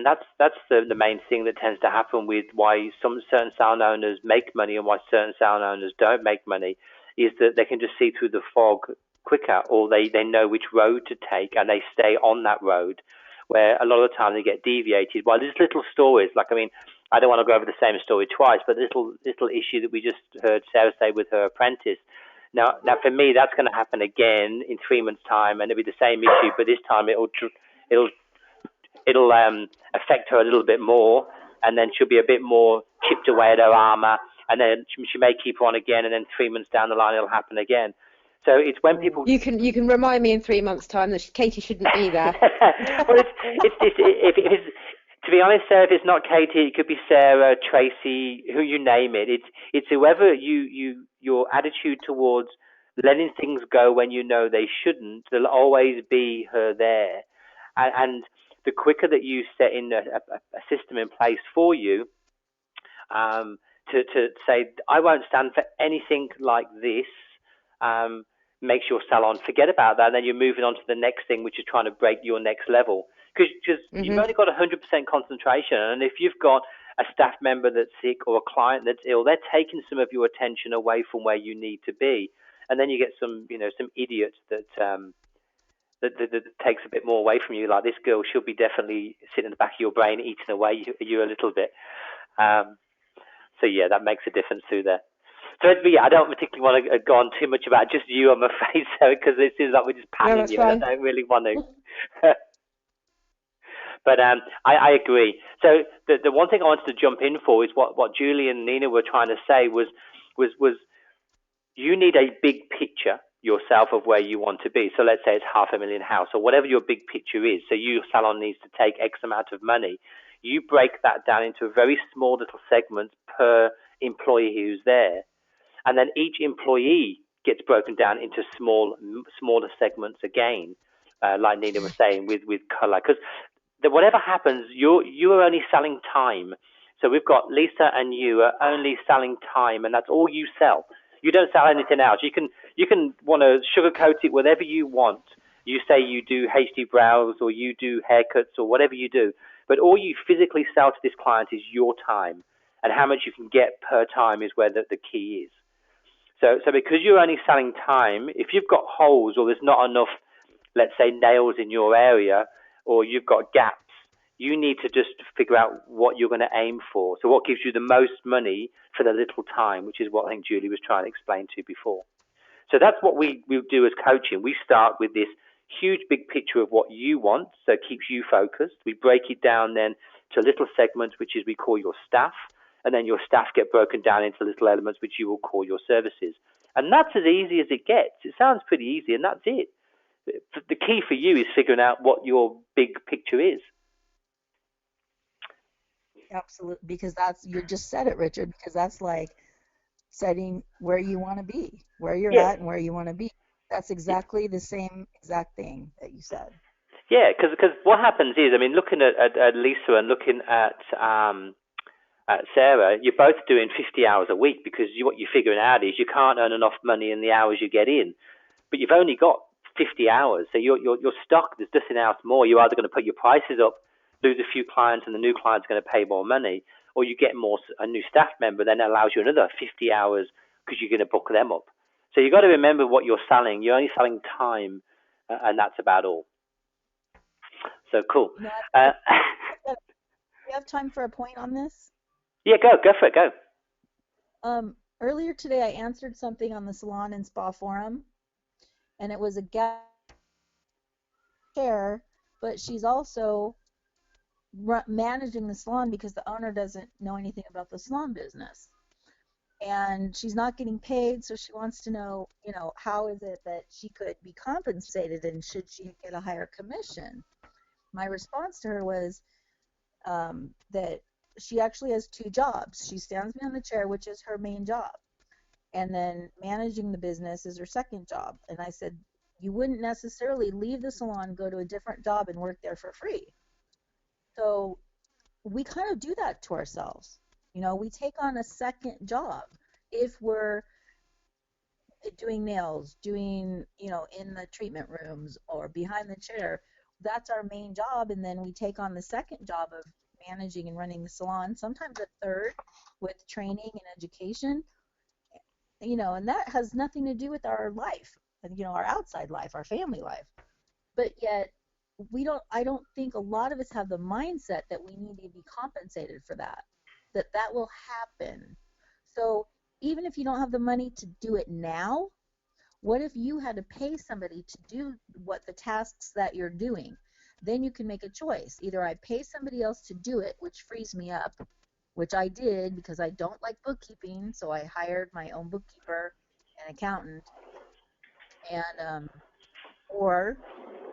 that's the main thing that tends to happen with why some certain salon owners make money and why certain salon owners don't make money, is that they can just see through the fog quicker, or they know which road to take and they stay on that road, where a lot of the time they get deviated. Well, there's little stories, I don't want to go over the same story twice, but little issue that we just heard Sarah say with her apprentice. Now for me, that's going to happen again in 3 months' time, and it'll be the same issue, but this time it'll affect her a little bit more, and then she'll be a bit more chipped away at her armor, and then she may keep on again, and then 3 months down the line it'll happen again. So it's when people you can remind me in 3 months' time that Katie shouldn't be there. Well, it's to be honest, Sarah, if it's not Katie, it could be Sarah, Tracy, who you name it. It's whoever your attitude towards letting things go when you know they shouldn't. There'll always be her there, and the quicker that you set in a system in place for you, to say, I won't stand for anything like this, makes your salon forget about that, and then you're moving on to the next thing, which is trying to break your next level. Because you've only got 100% concentration, and if you've got a staff member that's sick or a client that's ill, they're taking some of your attention away from where you need to be, and then you get some idiots that takes a bit more away from you. Like this girl, she'll be definitely sitting in the back of your brain, eating away you a little bit. So yeah, that makes a difference too there. So I don't particularly want to go on too much about just you, I'm afraid, Sarah, because it seems like we're just patting you. Fine. I don't really want to. But I agree. So the one thing I wanted to jump in for is what Julie and Nina were trying to say was you need a big picture yourself of where you want to be. So let's say it's $500,000 house or whatever your big picture is. So your salon needs to take X amount of money. you break that down into a very small little segment per employee who's there. And then each employee gets broken down into smaller segments again, like Nina was saying, with color. Because whatever happens, you are only selling time. So we've got Lisa and you are only selling time, and that's all you sell. You don't sell anything else. You can want to sugarcoat it whatever you want. You say you do HD brows or you do haircuts or whatever you do, but all you physically sell to this client is your time, and how much you can get per time is where the key is. So because you're only selling time, if you've got holes or there's not enough, let's say, nails in your area, or you've got gaps, you need to just figure out what you're going to aim for. So what gives you the most money for the little time, which is what I think Julie was trying to explain to you before. So that's what we do as coaching. We start with this huge big picture of what you want, so it keeps you focused. We break it down then to little segments, which is we call your staff, and then your staff get broken down into little elements, which you will call your services. And that's as easy as it gets. It sounds pretty easy, and that's it. The key for you is figuring out what your big picture is. Absolutely, because you just said it, Richard, because that's like setting where you want to be, where you're at and where you want to be. That's exactly the same exact thing that you said. Yeah, because what happens is, I mean, looking at Lisa and looking at Sarah, you're both doing 50 hours a week, because what you're figuring out is you can't earn enough money in the hours you get in, but you've only got 50 hours, so you're stuck. There's nothing else more. You're either going to put your prices up, lose a few clients, and the new client's going to pay more money, or you get a new staff member, then that allows you another 50 hours because you're going to book them up. So you've got to remember what you're selling. You're only selling time, and that's about all. So cool. You have time for a point on this? Yeah, go for it, go. Earlier today, I answered something on the Salon and Spa Forum, and it was a guest chair, but she's also managing the salon because the owner doesn't know anything about the salon business. And she's not getting paid, so she wants to know, how is it that she could be compensated, and should she get a higher commission? My response to her was that she actually has two jobs. She stands behind the chair, which is her main job, and then managing the business is her second job. And I said, you wouldn't necessarily leave the salon, go to a different job, and work there for free. So we kind of do that to ourselves. We take on a second job if we're doing nails, doing, in the treatment rooms or behind the chair. That's our main job, and then we take on the second job of managing and running the salon, sometimes a third with training and education, and that has nothing to do with our life, our outside life, our family life. But yet I don't think a lot of us have the mindset that we need to be compensated for that will happen. So even if you don't have the money to do it now, what if you had to pay somebody to do the tasks that you're doing? Then you can make a choice. Either I pay somebody else to do it, which frees me up, which I did because I don't like bookkeeping, so I hired my own bookkeeper and accountant, and or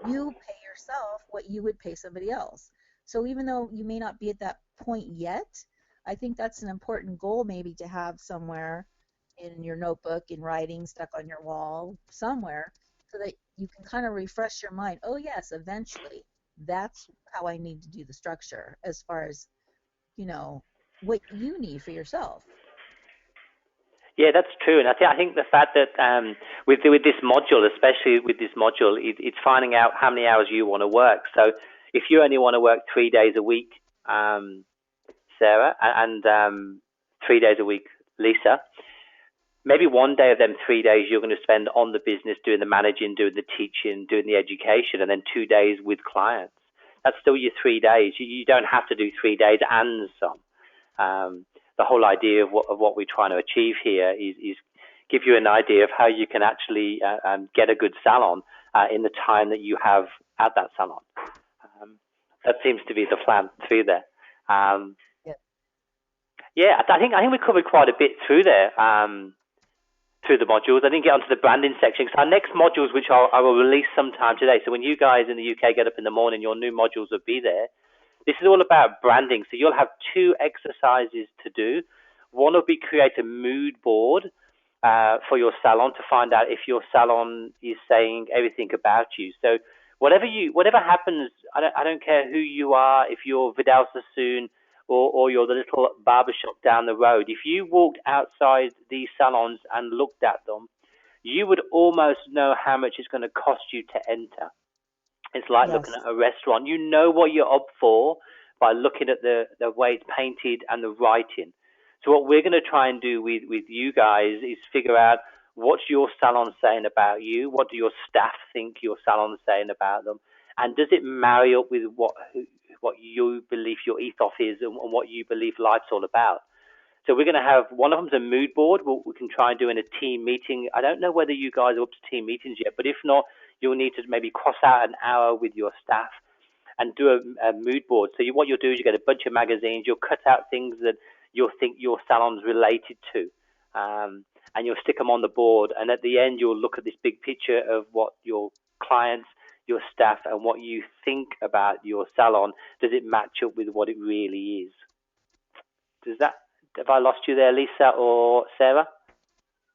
you pay yourself what you would pay somebody else. So even though you may not be at that point yet, I think that's an important goal maybe to have somewhere in your notebook, in writing, stuck on your wall, somewhere, so that you can kind of refresh your mind. Oh yes, eventually, that's how I need to do the structure as far as, what you need for yourself. Yeah, that's true. And I think the fact that with this module, especially with this module, it's finding out how many hours you want to work. So if you only want to work 3 days a week, Sarah, and 3 days a week, Lisa, maybe one day of them 3 days you're going to spend on the business, doing the managing, doing the teaching, doing the education, and then 2 days with clients. That's still your 3 days. You don't have to do 3 days and some. The whole idea of what we're trying to achieve here is give you an idea of how you can actually get a good salon in the time that you have at that salon. That seems to be the plan through there. Yeah, I think we covered quite a bit through there, through the modules. I didn't get onto the branding section. So our next modules, which I will release sometime today. So when you guys in the UK get up in the morning, your new modules will be there. this is all about branding. So you'll have 2 exercises to do. One will be create a mood board for your salon to find out if your salon is saying everything about you. So whatever happens, I don't care who you are, if you're Vidal Sassoon or you're the little barbershop down the road. If you walked outside these salons and looked at them, you would almost know how much it's going to cost you to enter. It's like looking at a restaurant. You know what you're up for by looking at the way it's painted and the writing. So what we're going to try and do with you guys is figure out what's your salon saying about you, what do your staff think your salon's saying about them, and does it marry up with what you believe your ethos is and what you believe life's all about. So we're going to have, one of them's a mood board. We can try and do in a team meeting. I don't know whether you guys are up to team meetings yet, but if not, you'll need to maybe cross out an hour with your staff and do a mood board. So what you'll do is you get a bunch of magazines, you'll cut out things that you'll think your salon's related to, and you'll stick them on the board. And at the end, you'll look at this big picture of what your clients, your staff, and what you think about your salon. Does it match up with what it really is? Have I lost you there, Lisa or Sarah?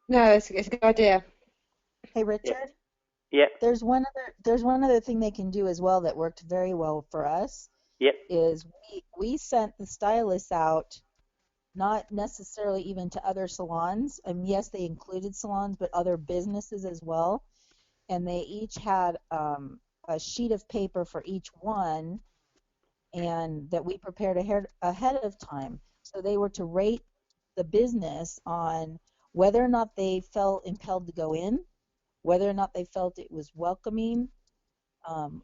No, it's a good idea. Hey, Richard? Yeah. There's one other thing they can do as well that worked very well for us. Yep. Is we sent the stylists out, not necessarily even to other salons. Yes, they included salons, but other businesses as well. And they each had a sheet of paper for each one, and that we prepared ahead of time. So they were to rate the business on whether or not they felt impelled to go in, whether or not they felt it was welcoming,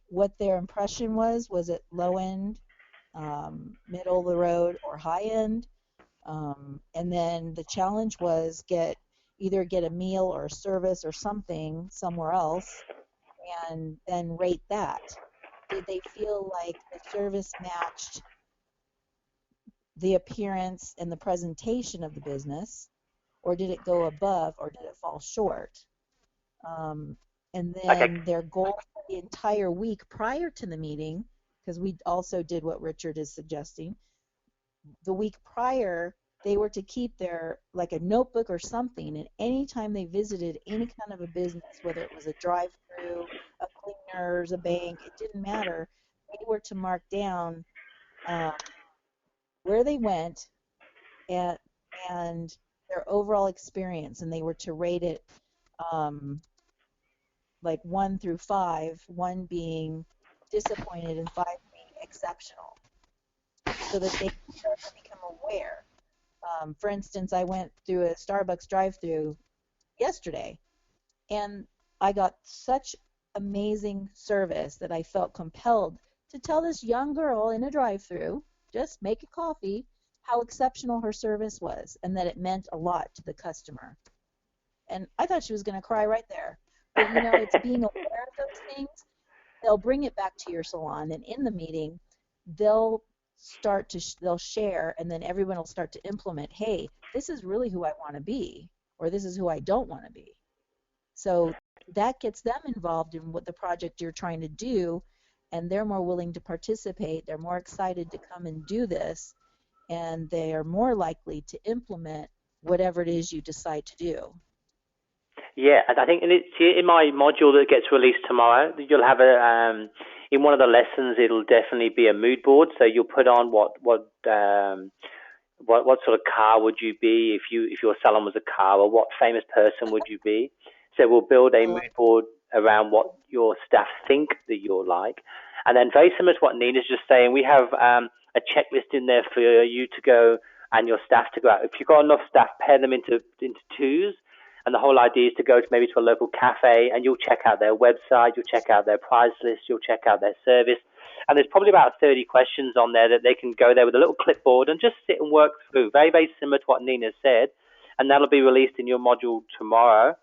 what their impression was it low end, middle of the road, or high end, and then the challenge was either get a meal or a service or something somewhere else, and then rate that. Did they feel like the service matched the appearance and the presentation of the business, or did it go above, or did it fall short? And then their goal for the entire week prior to the meeting, because we also did what Richard is suggesting, the week prior, they were to keep their, like a notebook or something, and anytime they visited any kind of a business, whether it was a drive-through, a cleaners, a bank, it didn't matter, they were to mark down where they went and their overall experience, and they were to rate it like 1 through 5, 1 being disappointed and 5 being exceptional, so that they can start to become aware. For instance, I went through a Starbucks drive-through yesterday, and I got such amazing service that I felt compelled to tell this young girl in a drive-through, just make a coffee, how exceptional her service was, and that it meant a lot to the customer. And I thought she was going to cry right there. But, it's being aware of those things. They'll bring it back to your salon, and in the meeting, they'll share, and then everyone will start to implement, hey, this is really who I want to be, or this is who I don't want to be. So that gets them involved in what the project you're trying to do, and they're more willing to participate. They're more excited to come and do this, and they are more likely to implement whatever it is you decide to do. Yeah, and I think in my module that gets released tomorrow, you'll have in one of the lessons, it'll definitely be a mood board. So you'll put on what sort of car would you be if your salon was a car, or what famous person would you be. So we'll build a mood board around what your staff think that you're like. And then very similar to what Nina's just saying, we have a checklist in there for you to go and your staff to go out. If you've got enough staff, pair them into twos. And the whole idea is to go maybe to a local cafe, and you'll check out their website, you'll check out their price list, you'll check out their service. And there's probably about 30 questions on there that they can go there with a little clipboard and just sit and work through. Very, very similar to what Nina said. And that'll be released in your module tomorrow.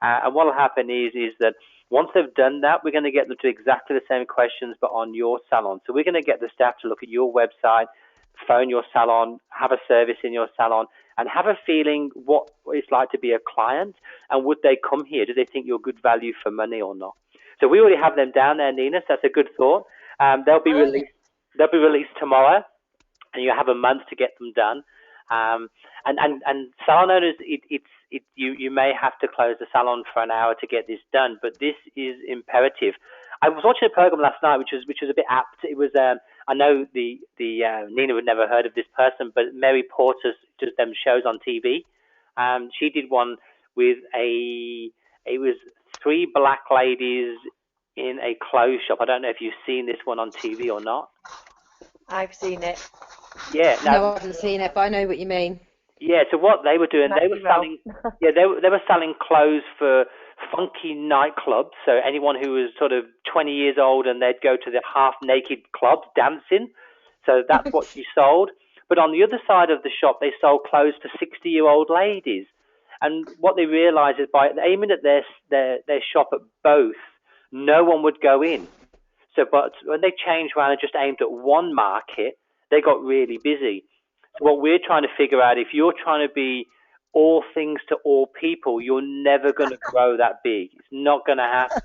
And what will happen is that once they've done that, we're going to get them to exactly the same questions, but on your salon. So we're going to get the staff to look at your website, phone your salon, have a service in your salon, and have a feeling what it's like to be a client, and would they come here? Do they think you're good value for money or not? So we already have them down there, Nina, so that's a good thought. They'll be released. They'll be released tomorrow, and you have a month to get them done. And salon owners, you may have to close the salon for an hour to get this done, but this is imperative. I was watching a program last night, which was a bit apt. It was I know the Nina would never heard of this person, but Mary Porter does them shows on TV. She did one with it was 3 black ladies in a clothes shop. I don't know if you've seen this one on TV or not. I've seen it. Yeah. No, I haven't seen it, but I know what you mean. Yeah. So what they were doing, they were selling. Yeah, they were selling clothes for funky nightclubs. So anyone who was sort of 20 years old, and they'd go to the half-naked clubs dancing. So that's what she sold. But on the other side of the shop, they sold clothes for 60-year-old ladies. And what they realised is by aiming at their shop at both, no one would go in. So, but when they changed around and just aimed at one market, they got really busy. So what we're trying to figure out, if you're trying to be all things to all people, you're never going to grow that big. It's not going to happen.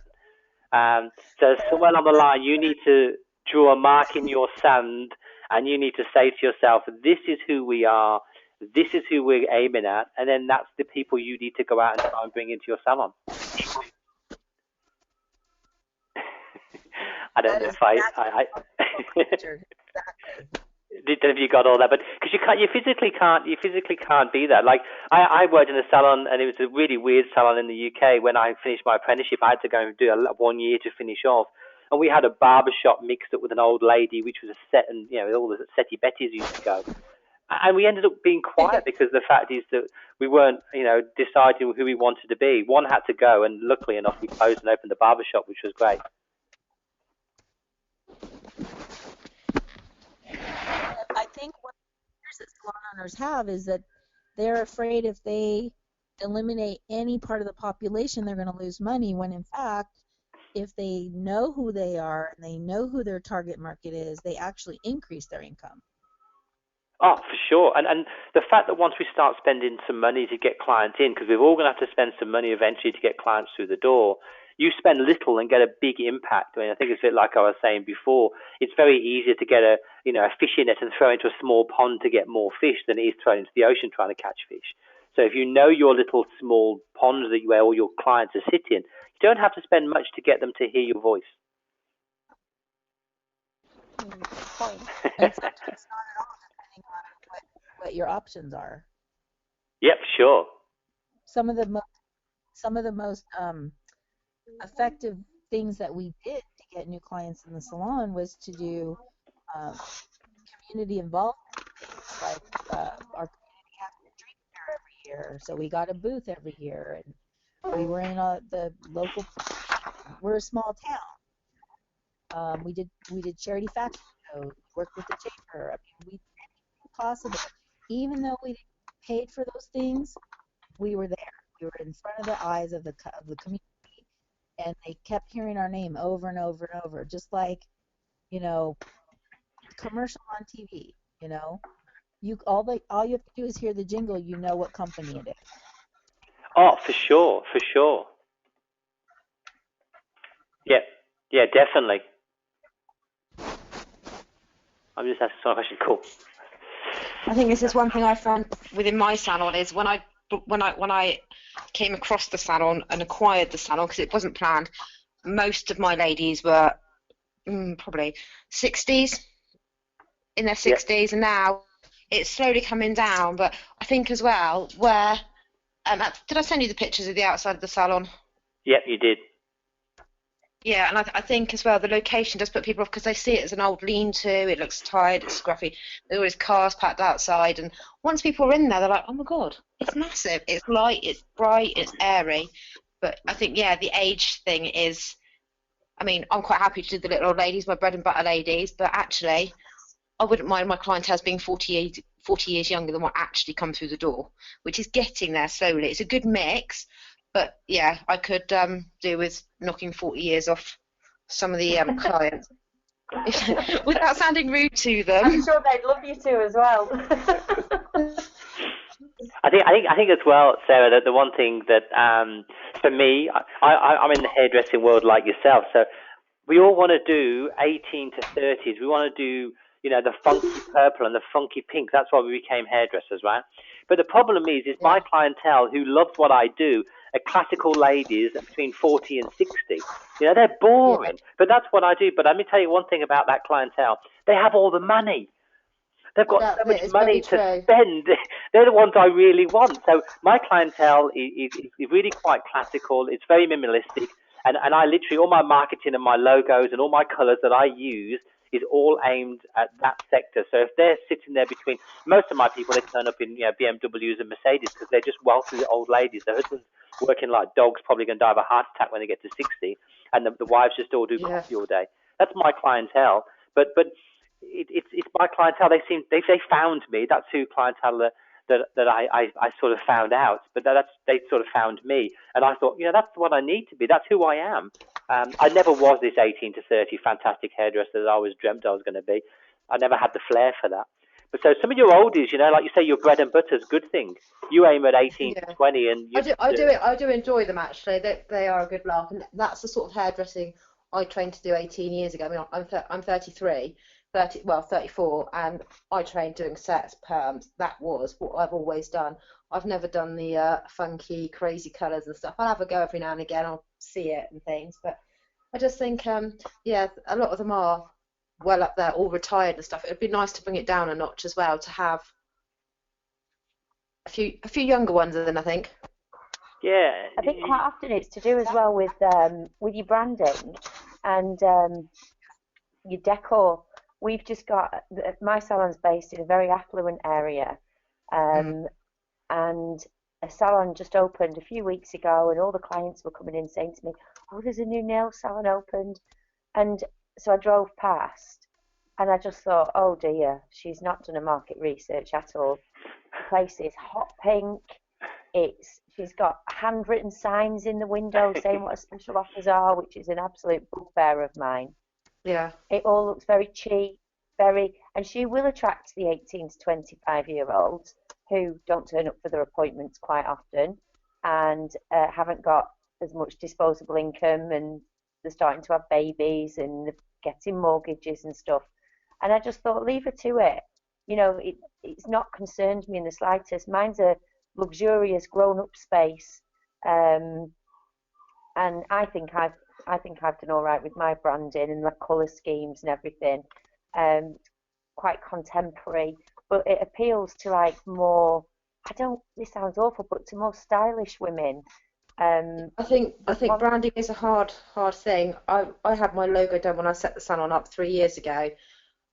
So somewhere along the line, you need to draw a mark in your sand, and you need to say to yourself, this is who we are, this is who we're aiming at, and then that's the people you need to go out and try and bring into your salon. I don't know if I have you got all that, but because you physically can't be that. Like I worked in a salon, and it was a really weird salon in the UK. When I finished my apprenticeship, I had to go and do 1 year to finish off, and we had a barber shop mixed up with an old lady, which was a set, and all the setty betties used to go, and we ended up being quiet because the fact is that we weren't deciding who we wanted to be. One had to go, and luckily enough, we closed and opened the barber shop, which was great. I think what the salon owners have is that they're afraid if they eliminate any part of the population, they're going to lose money, when in fact, if they know who they are and they know who their target market is, they actually increase their income. Oh, for sure. And the fact that once we start spending some money to get clients in, because we're all going to have to spend some money eventually to get clients through the door, you spend little and get a big impact. I mean, I think it's a bit like I was saying before. It's very easier to get a fishing net and throw into a small pond to get more fish than it is thrown into the ocean trying to catch fish. So if you know your little small ponds where all your clients are sitting, you don't have to spend much to get them to hear your voice. And sometimes not at all, depending on what your options are. Yep, sure. Some of the most effective things that we did to get new clients in the salon was to do community involvement things, like our community had a drink fair every year, so we got a booth every year, and we were in the local. We're a small town. We did charity fashion shows, worked with the chamber. I mean, we did anything possible. Even though we paid for those things, we were there. We were in front of the eyes of the community, and they kept hearing our name over and over and over, just like, commercial on TV. All you have to do is hear the jingle. You know what company it is. Oh, for sure. Yeah, definitely. I'm just asking some question. Cool. I think this is one thing I found within my salon is when I came across the salon and acquired the salon, because it wasn't planned, most of my ladies were probably 60s, in their 60s, and now it's slowly coming down. But I think as well, where did I send you the pictures of the outside of the salon? Yep, you did. Yeah, and I think as well the location does put people off because they see it as an old lean-to. It looks tired, it's scruffy. There are always cars packed outside, and once people are in there, they're like, "Oh my god, it's massive! It's light, it's bright, it's airy." But I think the age thing is. I mean, I'm quite happy to do the little old ladies, my bread and butter ladies, but actually, I wouldn't mind my clientele being 40 years younger than what actually come through the door, which is getting there slowly. It's a good mix. But yeah, I could do with knocking 40 years off some of the clients without sounding rude to them. I'm sure they'd love you too as well. I think as well, Sarah, that the one thing that for me, I'm in the hairdressing world like yourself. So we all want to do 18 to 30s. We want to do, the funky purple and the funky pink. That's why we became hairdressers, right? But the problem is my clientele who loves what I do are classical ladies between 40 and 60. They're boring, but that's what I do. But let me tell you one thing about that clientele. They have all the money. They've got so much money to spend. They're the ones I really want. So my clientele is really quite classical. It's very minimalistic. And I literally, all my marketing and my logos and all my colors that I use is all aimed at that sector. So if they're sitting there between, most of my people, they turn up in BMWs and Mercedes because they're just wealthy old ladies. Their husbands working like dogs, probably going to die of a heart attack when they get to 60. And the wives just all do coffee all day. That's my clientele. But it's my clientele. They found me. That's who clientele that I sort of found out. But they sort of found me, and I thought, that's what I need to be. That's who I am. I never was this 18 to 30 fantastic hairdresser that I always dreamt I was going to be. I never had the flair for that. But so some of your oldies, like you say, your bread and butter is a good thing. You aim at 18 to 20, and I do enjoy them actually. They are a good laugh, and that's the sort of hairdressing I trained to do 18 years ago. I mean, I'm 33. 34, and I trained doing sets, perms. That was what I've always done. I've never done the funky, crazy colours and stuff. I'll have a go every now and again. I'll see it and things, but I just think, a lot of them are well up there, all retired and stuff. It'd be nice to bring it down a notch as well, to have a few younger ones in, I think. Yeah. I think quite often it's to do as well with your branding and your decor. We've just got, my salon's based in a very affluent area, and a salon just opened a few weeks ago, and all the clients were coming in saying to me, oh, there's a new nail salon opened. And so I drove past, and I just thought, oh dear, she's not done a market research at all. The place is hot pink. She's got handwritten signs in the window saying what her special offers are, which is an absolute bugbear of mine. Yeah. It all looks very cheap, and she will attract the 18 to 25-year-olds who don't turn up for their appointments quite often and haven't got as much disposable income, and they're starting to have babies and they're getting mortgages and stuff. And I just thought, leave her to it. It's not concerned me in the slightest. Mine's a luxurious grown-up space, and I think I've done all right with my branding and the colour schemes and everything. Quite contemporary, but it appeals to like more. This sounds awful, but to more stylish women. I think branding is a hard thing. I had my logo done when I set the salon up 3 years ago,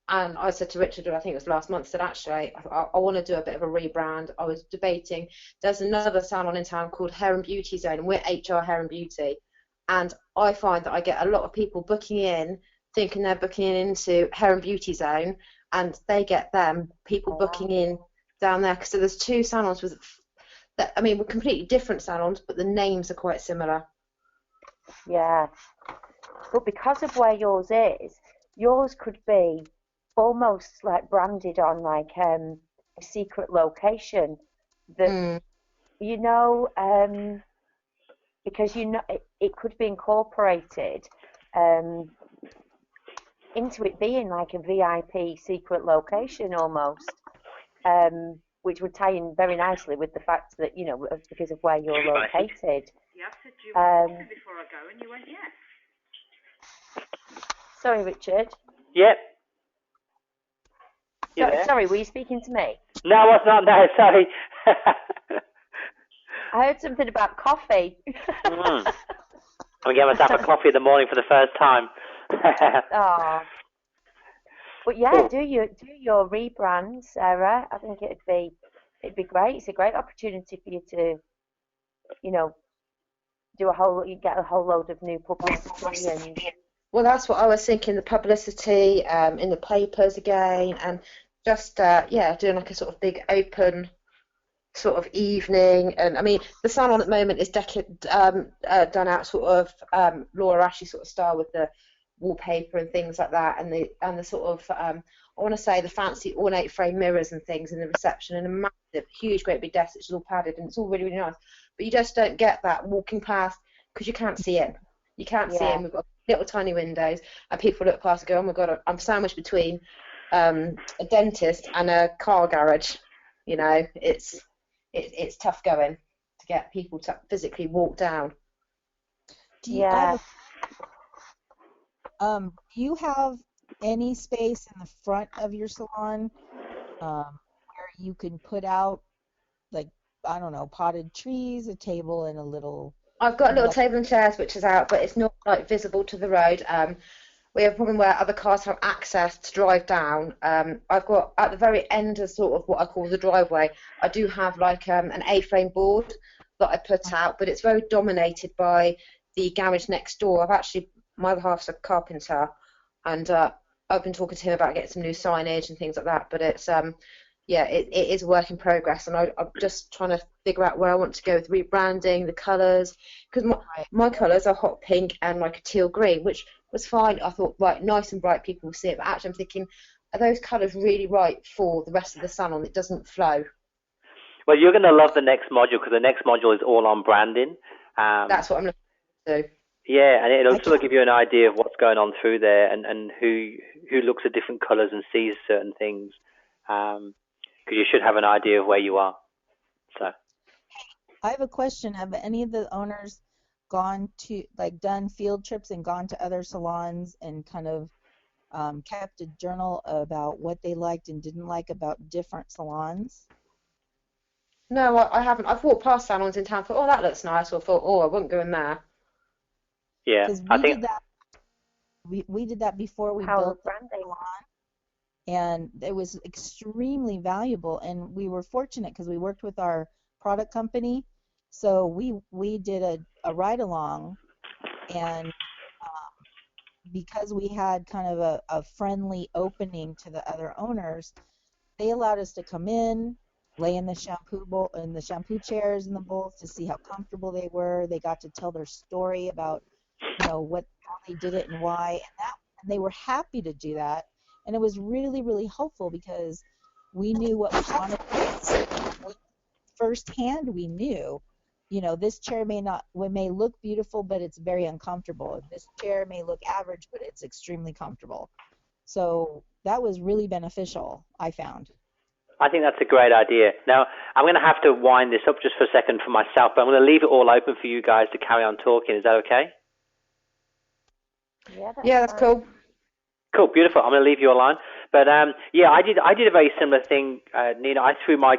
and I said to Richard, I think it was last month, said actually I want to do a bit of a rebrand. I was debating. There's another salon in town called Hair and Beauty Zone, and we're HR Hair and Beauty. And I find that I get a lot of people booking in, thinking they're booking into Hair and Beauty Zone, and they get people booking in down there. So there's two salons we're completely different salons, but the names are quite similar. Yeah, but because of where yours could be almost like branded on like a secret location that because it could be incorporated into it being like a VIP secret location almost, which would tie in very nicely with the fact that, because of where you're located. Yeah, I said, do you want to before I go? And you went, yes. Sorry, Richard. Yep. Sorry, were you speaking to me? No, I was not. No, sorry. I heard something about coffee. I'm getting myself a coffee in the morning for the first time. Oh. But yeah, do your rebrand, Sarah. I think it'd be great. It's a great opportunity for you to, get a whole load of new publicity and. Well, that's what I was thinking. The publicity in the papers again, and just doing like a sort of big open sort of evening. And I mean, the salon at the moment is done out sort of Laura Ashley sort of style with the wallpaper and things like that, and the sort of I want to say the fancy ornate frame mirrors and things in the reception, and a massive, huge, great big desk which is all padded, and it's all really nice. But you just don't get that walking past because you can't see it. You can't see him. We've got little tiny windows, and people look past and go, oh my God, I'm sandwiched between a dentist and a car garage. You know, it's tough going to get people to physically walk down. Do you have any space in the front of your salon where you can put out, like, I don't know, potted trees, a table, and a little... I've got a little table and chairs which is out, but it's not like visible to the road. We have a problem where other cars have access to drive down. I've got at the very end of sort of what I call the driveway, I do have like an A-frame board that I put out, but it's very dominated by the garage next door. My other half's a carpenter, and I've been talking to him about getting some new signage and things like that, but it's it is a work in progress, and I'm just trying to figure out where I want to go with rebranding, the colours, because my colours are hot pink and like a teal green, which was fine. I thought, right, nice and bright, people will see it, but actually I'm thinking, are those colours really right for the rest of the salon? It doesn't flow. Well, you're going to love the next module, because the next module is all on branding. That's what I'm looking to do. Yeah, and it'll sort of give you an idea of what's going on through there, and who looks at different colours and sees certain things. Because you should have an idea of where you are. So, I have a question. Have any of the owners gone to, like, done field trips and gone to other salons and kind of kept a journal about what they liked and didn't like about different salons? No, I haven't. I've walked past salons in town, thought, oh, that looks nice, or thought, oh, I wouldn't go in there. Yeah, I think we did that before we built the salon. And it was extremely valuable, and we were fortunate because we worked with our product company, so we did a ride-along, and because we had kind of a friendly opening to the other owners, they allowed us to come in, lay in the shampoo chairs in the bowls to see how comfortable they were. They got to tell their story about, you know, how they did it and why, and they were happy to do that. And it was really, really helpful because we knew what we wanted. Firsthand, we knew, you know, this chair may look beautiful, but it's very uncomfortable. This chair may look average, but it's extremely comfortable. So that was really beneficial, I found. I think that's a great idea. Now, I'm going to have to wind this up just for a second for myself, but I'm going to leave it all open for you guys to carry on talking. Is that okay? Yeah, that's cool. Cool, beautiful. I'm going to leave you alone. But yeah, I did a very similar thing, Nina. I flew my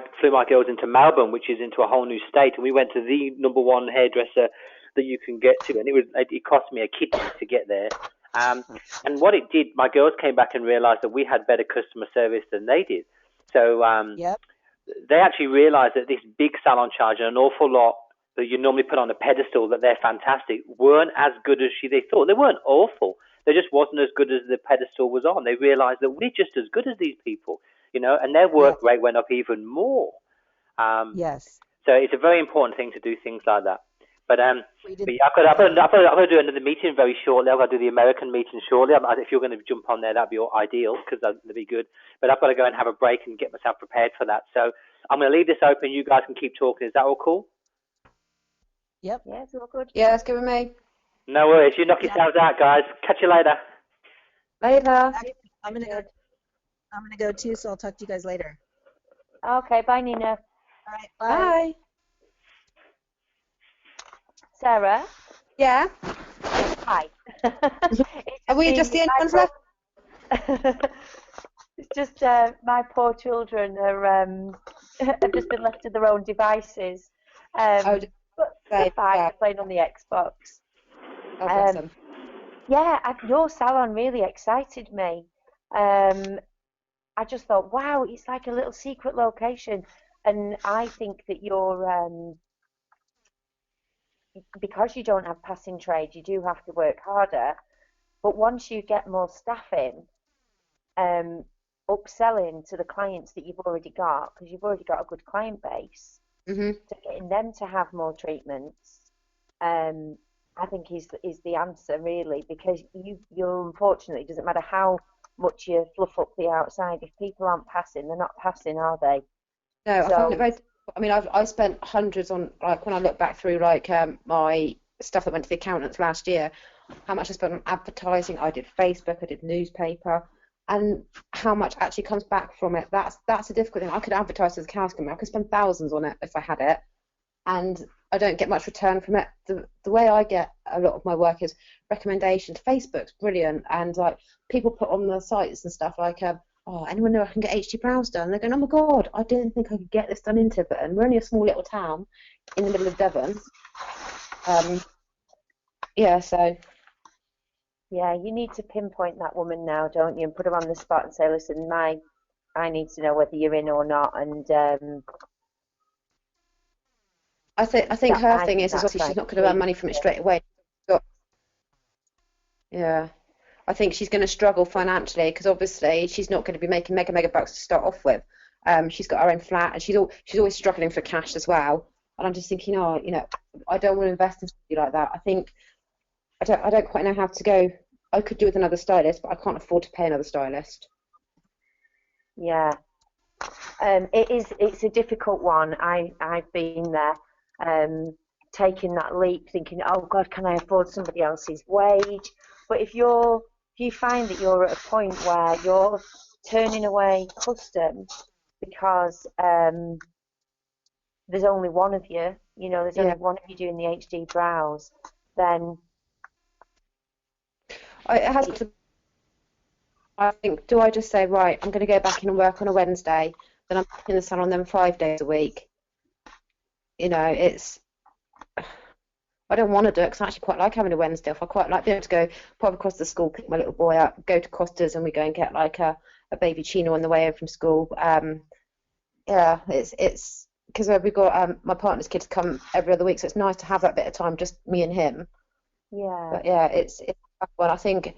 girls into Melbourne, which is into a whole new state, and we went to the #1 hairdresser that you can get to, and it cost me a kidney to get there. And what it did, my girls came back and realised that we had better customer service than they did. So they actually realised that this big salon charge and an awful lot that you normally put on a pedestal, that they're fantastic, weren't as good as they thought. They weren't awful. They just wasn't as good as the pedestal was on. They realized that we're just as good as these people, you know, and their work rate went up even more. Yes. So it's a very important thing to do things like that. But yeah, I've got to do another meeting very shortly. I've got to do the American meeting shortly. If you're going to jump on there, that'd be ideal, because that'd be good. But I've got to go and have a break and get myself prepared for that. So I'm going to leave this open. You guys can keep talking. Is that all cool? Yep. Yeah, it's all good. Yeah, that's good with me. No worries. You knock yourselves out, guys. Catch you later. Later. I'm gonna go too, so I'll talk to you guys later. Okay, bye, Nina. All right, bye. Sarah? Yeah? Hi. Are we just the only ones left? It's just my poor children have just been left to their own devices. But they're fine. They're playing on the Xbox. Your salon really excited me. I just thought, wow, it's like a little secret location, and I think that you're because you don't have passing trade, you do have to work harder. But once you get more staff in, upselling to the clients that you've already got, because you've already got a good client base, to getting them to have more treatments, I think is the answer, really, because you're unfortunately, it doesn't matter how much you fluff up the outside, if people aren't passing, they're not passing, are they? No, I find it very. I mean, I spent hundreds on, like, when I look back through, like, my stuff that went to the accountants last year, how much I spent on advertising. I did Facebook, I did newspaper, and how much actually comes back from it. That's a difficult thing. I could advertise as a cows come. I could spend thousands on it if I had it, and I don't get much return from it. The way I get a lot of my work is recommendations. Facebook's brilliant, and like people put on the sites and stuff like, oh, anyone know I can get HD brows done? And they're going, oh my god, I didn't think I could get this done in Tiverton. We're only a small little town in the middle of Devon. Yeah, so. Yeah, you need to pinpoint that woman now, don't you, and put her on the spot and say, listen, I need to know whether you're in or not, and I think her thing is obviously she's not going to earn money from it straight away. Yeah, I think she's going to struggle financially because obviously she's not going to be making mega bucks to start off with. She's got her own flat and she's always struggling for cash as well. And I'm just thinking, oh, you know, I don't want to invest in something like that. I think I don't quite know how to go. I could do with another stylist, but I can't afford to pay another stylist. Yeah, it's a difficult one. I've been there, taking that leap, thinking, oh God, can I afford somebody else's wage? But if you find that you're at a point where you're turning away custom because there's only one of you, there's only one of you doing the HD brows, then I think, do I just say, right, I'm going to go back in and work on a Wednesday, then I'm in the salon then 5 days a week? You know, I don't want to do it because I actually quite like having a Wednesday off. I quite like being able to go pop across the school, pick my little boy up, go to Costa's and we go and get like a baby chino on the way home from school. Yeah, it's because we've got my partner's kids come every other week, so it's nice to have that bit of time, just me and him. Yeah. But yeah, it's well, I think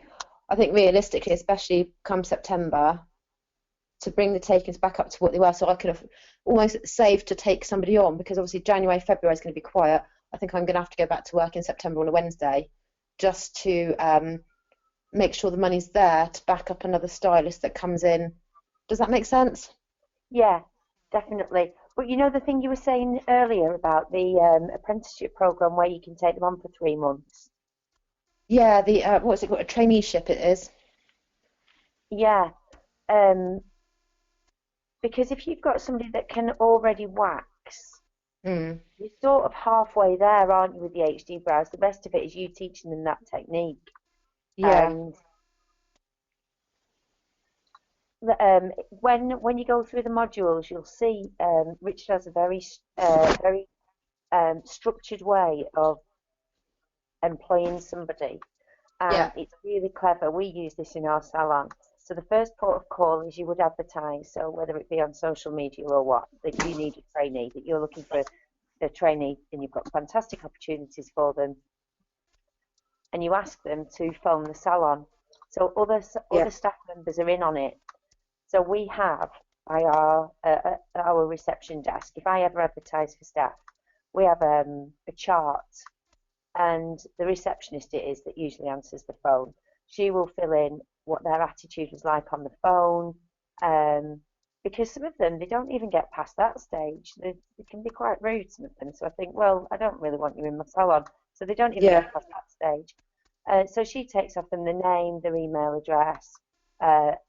realistically, especially come September, to bring the takings back up to what they were, so I could have almost saved to take somebody on, because obviously January, February is going to be quiet. I think I'm going to have to go back to work in September on a Wednesday just to make sure the money's there to back up another stylist that comes in. Does that make sense? Yeah, definitely. But you know the thing you were saying earlier about the apprenticeship program where you can take them on for 3 months? Yeah, the what's it called? A traineeship it is. Yeah. Because if you've got somebody that can already wax, you're sort of halfway there, aren't you, with the HD brows? The rest of it is you teaching them that technique. Yeah. And when you go through the modules, you'll see Richard has a very structured way of employing somebody. And it's really clever. We use this in our salon. So the first port of call is you would advertise, so whether it be on social media or what, that you need a trainee, that you're looking for a trainee and you've got fantastic opportunities for them. And you ask them to phone the salon. So other staff members are in on it. So we have our reception desk. If I ever advertise for staff, we have a chart, and the receptionist it is that usually answers the phone. She will fill in what their attitude was like on the phone, because some of them, they don't even get past that stage. They can be quite rude, some of them. So I think, well, I don't really want you in my salon. So they don't even get past that stage. So she takes off them the name, their email address,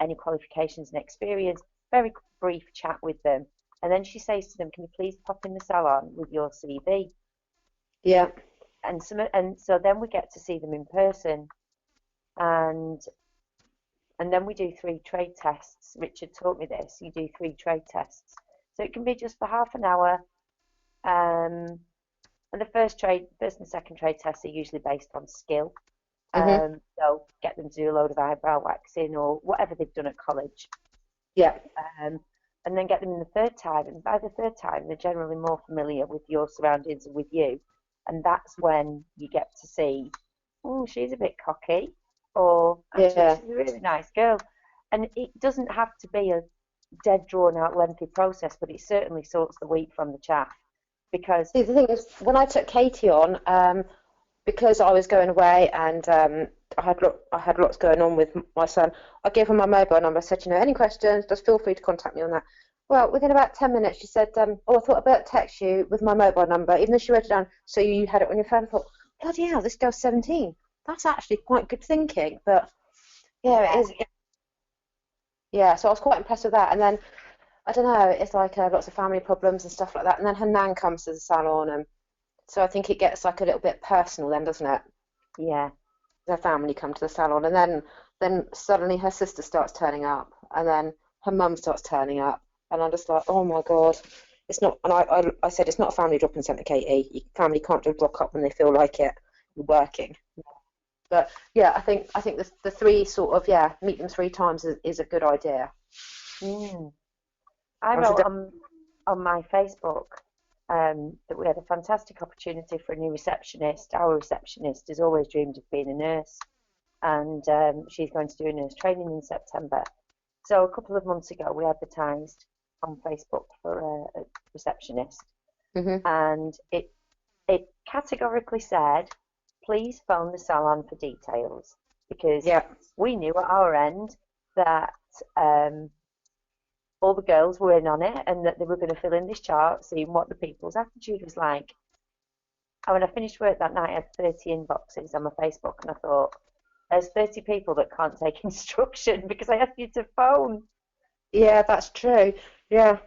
any qualifications and experience, very brief chat with them. And then she says to them, can you please pop in the salon with your CV? Yeah. And so then we get to see them in person. And then we do 3 trade tests. Richard taught me this. You do 3 trade tests. So it can be just for half an hour. And the first and second trade tests are usually based on skill. So get them to do a load of eyebrow waxing or whatever they've done at college. Yeah. And then get them in the third time. And by the third time, they're generally more familiar with your surroundings and with you. And that's when you get to see, oh, she's a bit cocky. Or actually, she's a really nice girl. And it doesn't have to be a dead, drawn-out, lengthy process, but it certainly sorts the wheat from the chaff. Because see, the thing is, when I took Katie on, because I was going away and I had lots going on with my son, I gave her my mobile number. I said, any questions, just feel free to contact me on that. Well, within about 10 minutes, she said, I thought I'd better text you with my mobile number, even though she wrote it down, so you had it on your phone. I thought, bloody hell, this girl's 17. that's actually quite good thinking. But yeah, it is. Yeah, so I was quite impressed with that. And then I don't know, it's like lots of family problems and stuff like that. And then her nan comes to the salon, and so I think it gets like a little bit personal then, doesn't it? Yeah. Her family come to the salon, and then suddenly her sister starts turning up, and then her mum starts turning up, and I'm just like, oh my God, it's not. And I said it's not a family dropping centre, Katie. Your family can't just rock up when they feel like it. You're working. But yeah, I think the three sort of meet them 3 times is a good idea. I wrote on my Facebook that we had a fantastic opportunity for a new receptionist. Our receptionist has always dreamed of being a nurse, and she's going to do a nurse training in September. So a couple of months ago, we advertised on Facebook for a receptionist, and it categorically said, please phone the salon for details, because we knew at our end that all the girls were in on it, and that they were going to fill in this chart, seeing what the people's attitude was like. And when I finished work that night, I had 30 inboxes on my Facebook, and I thought, there's 30 people that can't take instruction because I asked you to phone. Yeah, that's true. Yeah,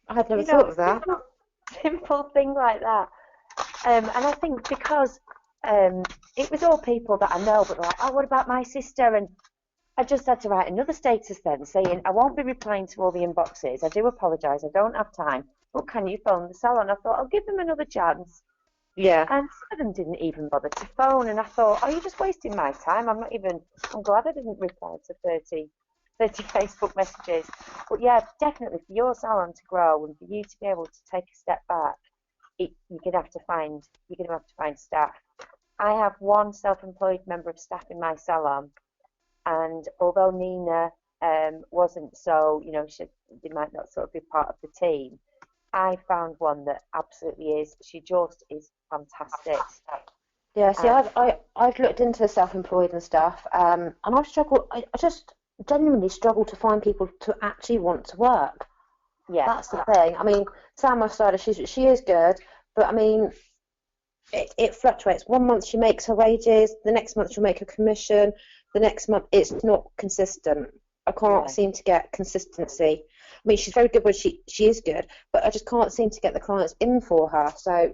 I had never thought of that. Simple thing like that. And I think because it was all people that I know, but like, oh, what about my sister? And I just had to write another status then saying, I won't be replying to all the inboxes. I do apologise, I don't have time. But can you phone the salon? I thought, I'll give them another chance. Yeah. And some of them didn't even bother to phone. And I thought, oh, you're just wasting my time. I'm glad I didn't reply to 30 Facebook messages. But yeah, definitely for your salon to grow and for you to be able to take a step back, you're going to have to find staff. I have one self-employed member of staff in my salon, and although Nina wasn't so, they might not sort of be part of the team, I found one that absolutely is. She just is fantastic. Yeah, see, I've looked into self-employed and stuff, and I've struggled. I just genuinely struggle to find people to actually want to work. Yeah, that's the thing. I mean, Sam, my stylist, she is good, but I mean, it fluctuates. 1 month she makes her wages, the next month she'll make her commission, the next month it's not consistent. I can't seem to get consistency. I mean, she's very good when she is good, but I just can't seem to get the clients in for her. So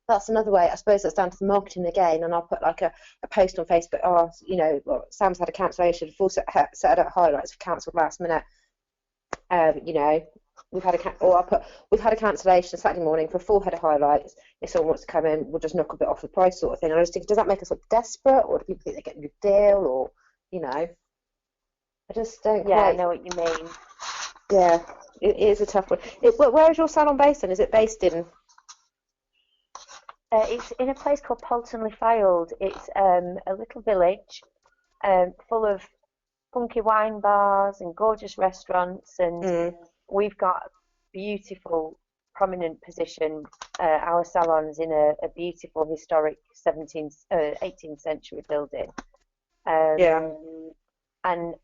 that's another way. I suppose that's down to the marketing again. And I'll put like a post on Facebook. Oh, Sam's had a cancellation. Full set of highlights for cancelled last minute. We've had a cancellation Saturday morning for a full head of highlights. If someone wants to come in, we'll just knock a bit off the price, sort of thing. And I just think, does that make us look desperate, or do people think they're getting a good deal, or I just don't quite. Yeah, I know what you mean. Yeah, it is a tough one. Where is your salon based in? Is it based in? It's in a place called Polton-le-Fylde. It's a little village full of funky wine bars and gorgeous restaurants, and we've got a beautiful, prominent position. Our salon's in a beautiful, historic 18th century building. And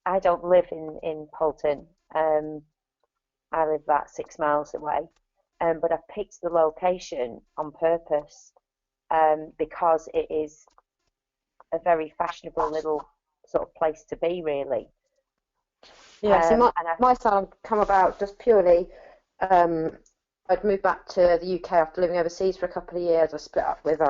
I don't live in Polton. I live about 6 miles away. But I picked the location on purpose because it is a very fashionable little sort of place to be, really. Yeah, so my salon come about just purely, I'd moved back to the UK after living overseas for a couple of years. I split up with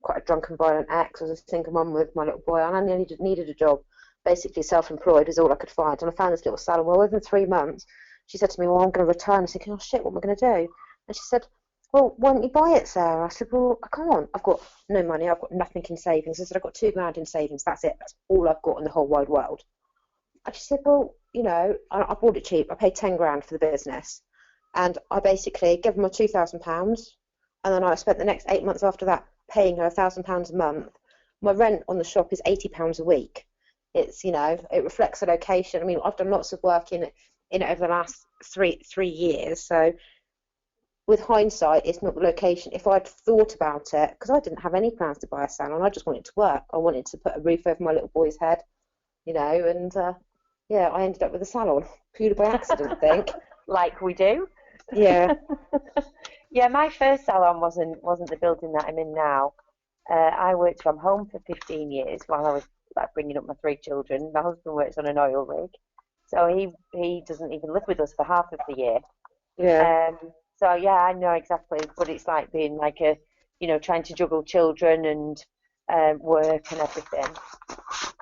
quite a drunken, violent ex. I was a single mum with my little boy, and I needed a job. Basically, self-employed is all I could find, and I found this little salon. Well, within 3 months, she said to me, well, I'm going to retire. And I was thinking, oh, shit, what am I going to do? And she said, well, why don't you buy it, Sarah? I said, well, I can't. I've got no money. I've got nothing in savings. I said, I've got £2,000 in savings. That's it. That's all I've got in the whole wide world. And she said, well, I bought it cheap. I paid 10 grand for the business. And I basically gave her my £2,000. And then I spent the next 8 months after that paying her £1,000 a month. My rent on the shop is £80 a week. It's, it reflects the location. I mean, I've done lots of work in it over the last three years. So with hindsight, it's not the location. If I'd thought about it, because I didn't have any plans to buy a salon, I just wanted to work. I wanted to put a roof over my little boy's head, and I ended up with a salon purely by accident, I think. Like we do. Yeah. Yeah, my first salon wasn't the building that I'm in now. I worked from home for 15 years while I was like bringing up my 3 children. My husband works on an oil rig, so he doesn't even live with us for half of the year. Yeah. So yeah, I know exactly what it's like being like trying to juggle children and work and everything.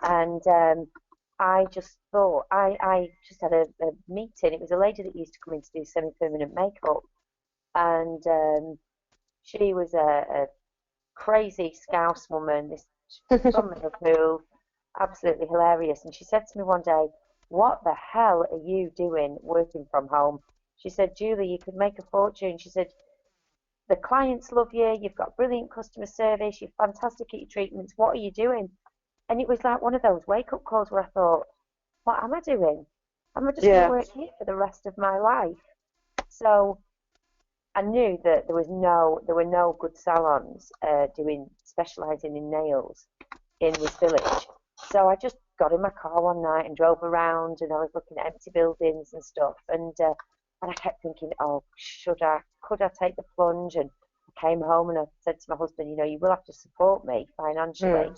And I just thought, I just had a meeting. It was a lady that used to come in to do semi-permanent makeup, and she was a crazy Scouse woman, this from Liverpool, absolutely hilarious. And she said to me one day, "What the hell are you doing working from home?" She said, "Julie, you could make a fortune." She said, "The clients love you, you've got brilliant customer service, you're fantastic at your treatments, what are you doing?" And it was like one of those wake-up calls where I thought, what am I doing? Am I just going to work here for the rest of my life? So I knew that there were no good salons specialising in nails in this village. So I just got in my car one night and drove around, and I was looking at empty buildings and stuff, and I kept thinking, oh, could I take the plunge? And I came home and I said to my husband, you will have to support me financially.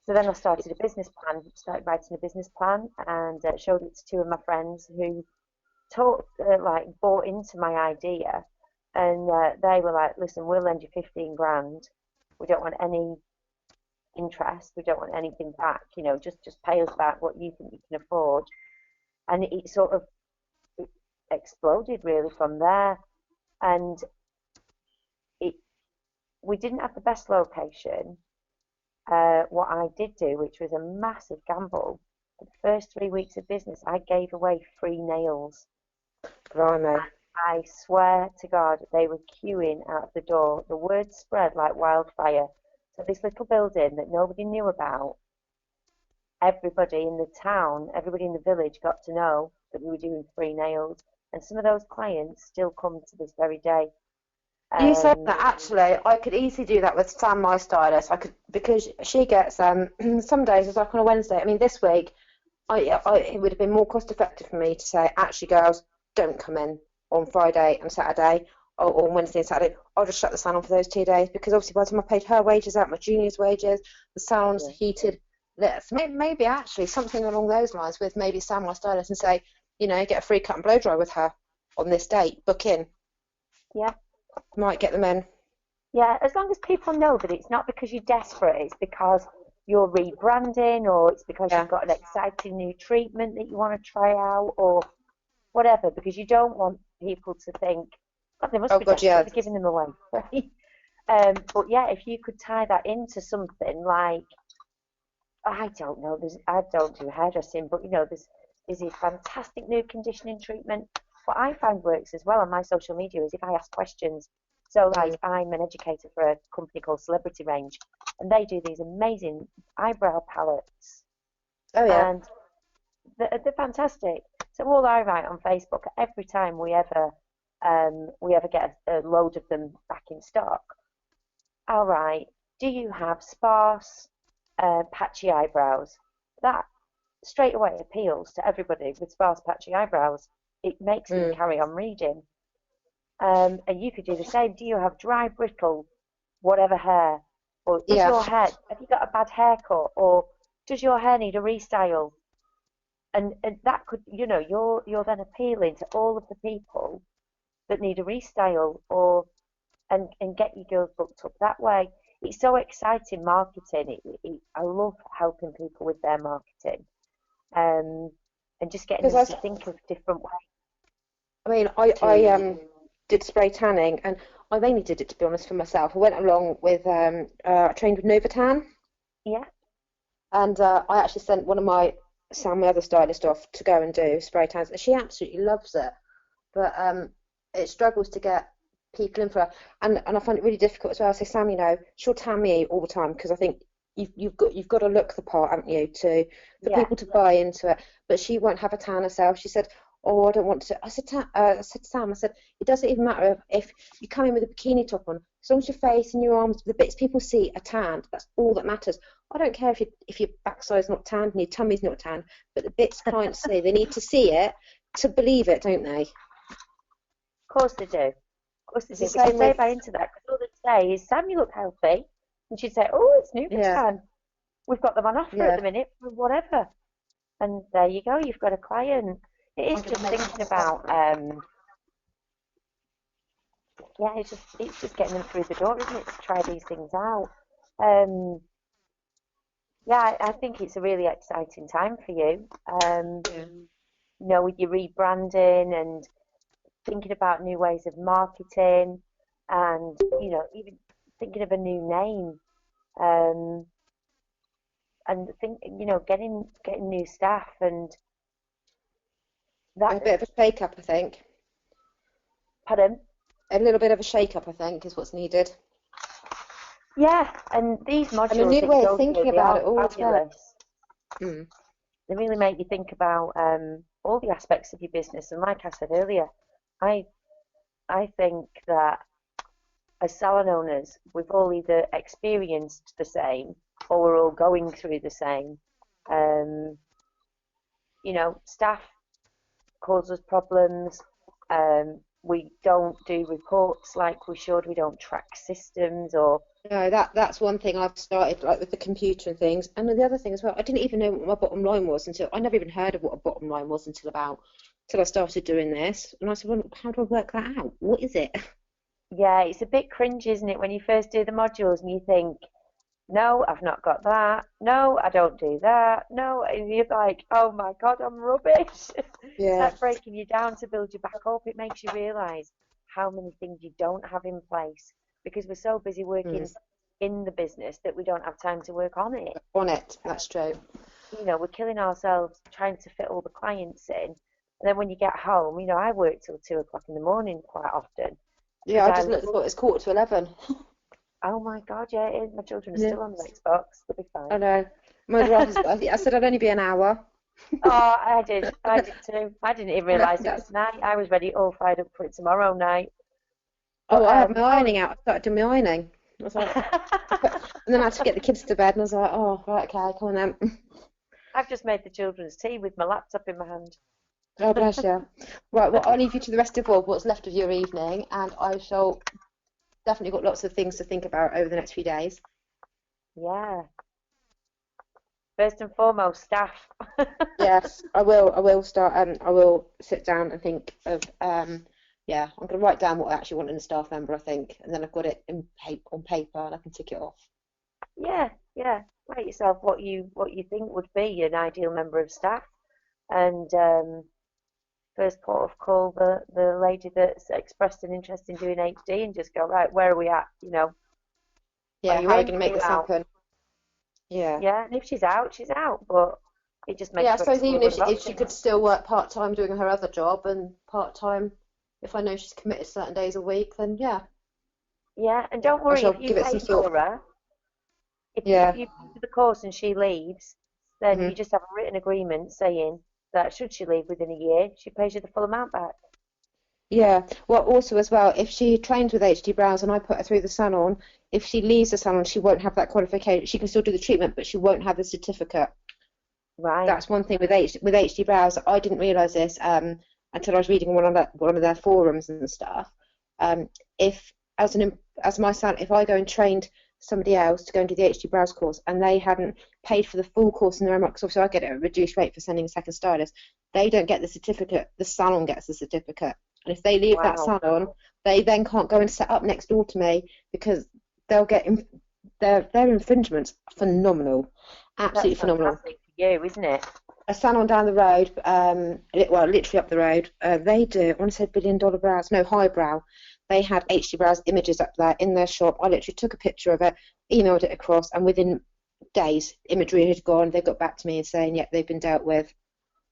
So then I started a business plan, started writing a business plan, and showed it to 2 of my friends who bought into my idea, and they were like, "Listen, we'll lend you 15 grand. We don't want any interest. We don't want anything back. Just pay us back what you think you can afford." And it sort of exploded really from there. And we didn't have the best location. What I did do, which was a massive gamble, the first 3 weeks of business, I gave away free nails. Blimey. I swear to God, they were queuing out the door. The word spread like wildfire. So this little building that nobody knew about, everybody in the town, everybody in the village got to know that we were doing free nails. And some of those clients still come to this very day. You said that actually, I could easily do that with Sam, my stylist. Because she gets some days it's like on a Wednesday. I mean, this week, it would have been more cost effective for me to say, actually, girls, don't come in on Friday and Saturday, or on Wednesday and Saturday. I'll just shut the salon for those 2 days, because obviously by the time I paid her wages out, my junior's wages, the salon's heated. Maybe actually something along those lines with maybe Sam, my stylist, and say, get a free cut and blow dry with her on this date. Book in. Yeah. Might get them in. Yeah, as long as people know that it's not because you're desperate, it's because you're rebranding, or it's because you've got an exciting new treatment that you want to try out, or whatever, because you don't want people to think, God, they must be desperate for giving them away. But yeah, if you could tie that into something like, I don't know, I don't do hairdressing, but there's a fantastic new conditioning treatment. What I find works as well on my social media is if I ask questions. So like I'm an educator for a company called Celebrity Range, and they do these amazing eyebrow palettes. Oh yeah. And they're fantastic. So all I write on Facebook, every time we ever get a load of them back in stock, I'll write, "Do you have sparse, patchy eyebrows?" That straight away appeals to everybody with sparse, patchy eyebrows. It makes them carry on reading. And you could do the same. Do you have dry, brittle, whatever hair? Or does your hair, have you got a bad haircut? Or does your hair need a restyle? And that could, you're then appealing to all of the people that need a restyle, and get your girls booked up that way. It's so exciting marketing. I love helping people with their marketing, and just getting them to think of different ways. I mean, I did spray tanning, and I mainly did it, to be honest, for myself. I went along with, I trained with Novotan. Yeah. And I actually sent one of my other stylist, off to go and do spray tans. She absolutely loves it, but it struggles to get people in for her. And I find it really difficult as well. So Sam, she'll tan me all the time, because I think you've got to look the part, haven't you, for people to buy into it. But she won't have a tan herself. She said, "Oh, I don't want to." I said to Sam, it doesn't even matter if you come in with a bikini top on. As long as your face and your arms, the bits people see are tanned, that's all that matters. I don't care if your backside's not tanned and your tummy's not tanned, but the bits clients see, they need to see it to believe it, don't they? Of course they do. course they It's do. the But she'd same say with- buy into that because all they'd say is, Sam, you look healthy. And she'd say, oh, it's Nuvitan. We've got them on offer at the minute for whatever. And there you go, you've got a client. It is just thinking about, it's just getting them through the door, isn't it, to try these things out. I think it's a really exciting time for you. You know, with your rebranding and thinking about new ways of marketing, and you know, even thinking of a new name, and getting new staff and that. A bit of a shake-up, I think. Pardon? A little bit of a shake-up, I think, is what's needed. Yeah, and these modules. And a new that way you of go thinking through, about they it are all as well. fabulous. They really make you think about all the aspects of your business. And like I said earlier, I think that as salon owners, we've all either experienced the same or we're all going through the same. You know, staff cause us problems. We don't do reports like we should. We don't track systems or. No, that's one thing I've started, like with the computer and things. And the other thing as well, I didn't even know what my bottom line was until I never even heard of what a bottom line was until I started doing this. And I said, well, how do I work that out? What is it? Yeah, it's a bit cringe, isn't it, when you first do the modules and you think, no, I've not got that. No, I don't do that. No, and you're like, oh my God, I'm rubbish. Yeah. It's like breaking you down to build you back up. It makes you realise how many things you don't have in place because we're so busy working in the business that we don't have time to work on it. That's true. You know, we're killing ourselves trying to fit all the clients in. And then when you get home, you know, I work till 2 o'clock in the morning quite often. Yeah, I just looked at it's 11:15. Oh my God, yeah, it is. My children are still on the Xbox. They'll be fine. I know. I said I'd only be an hour. Oh, I did too. I didn't even realise it was night. I was ready, all fired up for it tomorrow night. But, I had my ironing out. I started doing my ironing. I was like, and then I had to get the kids to bed, and I was like, oh, right, okay, come on then. I've just made the children's tea with my laptop in my hand. Oh, bless you. Right, well, I'll leave you to the rest of what's left of your evening, and I shall definitely got lots of things to think about over the next few days. Yeah. First and foremost, staff. Yes, I will start. I will sit down and think of. Yeah, I'm going to write down what I actually want in a staff member, I think, and then I've got it on paper and I can tick it off. Yeah. Write yourself what you think would be an ideal member of staff, and first port of call the lady that's expressed an interest in doing HD and just go, right, where are we at? You know. Yeah, how are we going to make this happen? Yeah. Yeah, and if she's out, she's out, but it just makes. Yeah, I suppose even if she could still work part time doing her other job and part time. If I know she's committed certain days a week, then yeah. Yeah, and don't worry if you pay for her. If you pay for the course and she leaves, then you just have a written agreement saying that should she leave within a year, she pays you the full amount back. Yeah. Well, also as well, if she trains with HD Brows and I put her through the salon, if she leaves the salon, she won't have that qualification. She can still do the treatment, but she won't have the certificate. Right. That's one thing with HD Brows. I didn't realise this. Until I was reading one of their forums and stuff. If if I go and trained somebody else to go and do the HD Brows course and they hadn't paid for the full course in their own, because obviously I get it at a reduced rate for sending a second stylist, they don't get the certificate. The salon gets the certificate, and if they leave that salon, they then can't go and set up next door to me because they'll get their infringements phenomenal, absolutely phenomenal. That's fantastic for you, isn't it? A salon down the road, literally up the road, they do, I want to say $1 billion brows, no, highbrow. They had HD Brows images up there in their shop. I literally took a picture of it, emailed it across, and within days, imagery had gone. They got back to me and saying, yeah, they've been dealt with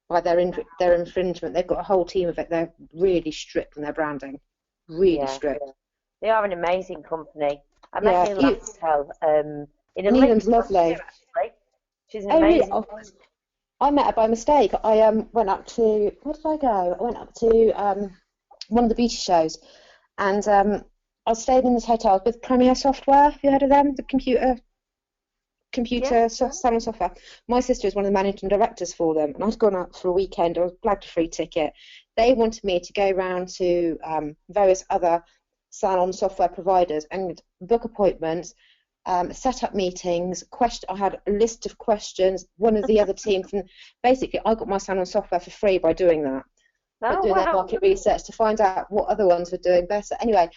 by their infringement. They've got a whole team of it. They're really strict on their branding, really strict. Yeah. They are an amazing company. I met Neil Laxtel in a Neelam's lovely. Actually. She's an amazing. I met her by mistake. I went up to, where did I go? I went up to one of the beauty shows, and I stayed in this hotel with Premiere Software. Have you heard of them? The computer salon software. My sister is one of the managing directors for them, and I'd gone up for a weekend. I was blagged a free ticket. They wanted me to go around to various other salon software providers and book appointments, set up meetings. I had a list of questions. One of the other team from basically, I got my salon software for free by doing that. Oh, Doing their wow. market research to find out what other ones were doing better. Anyway,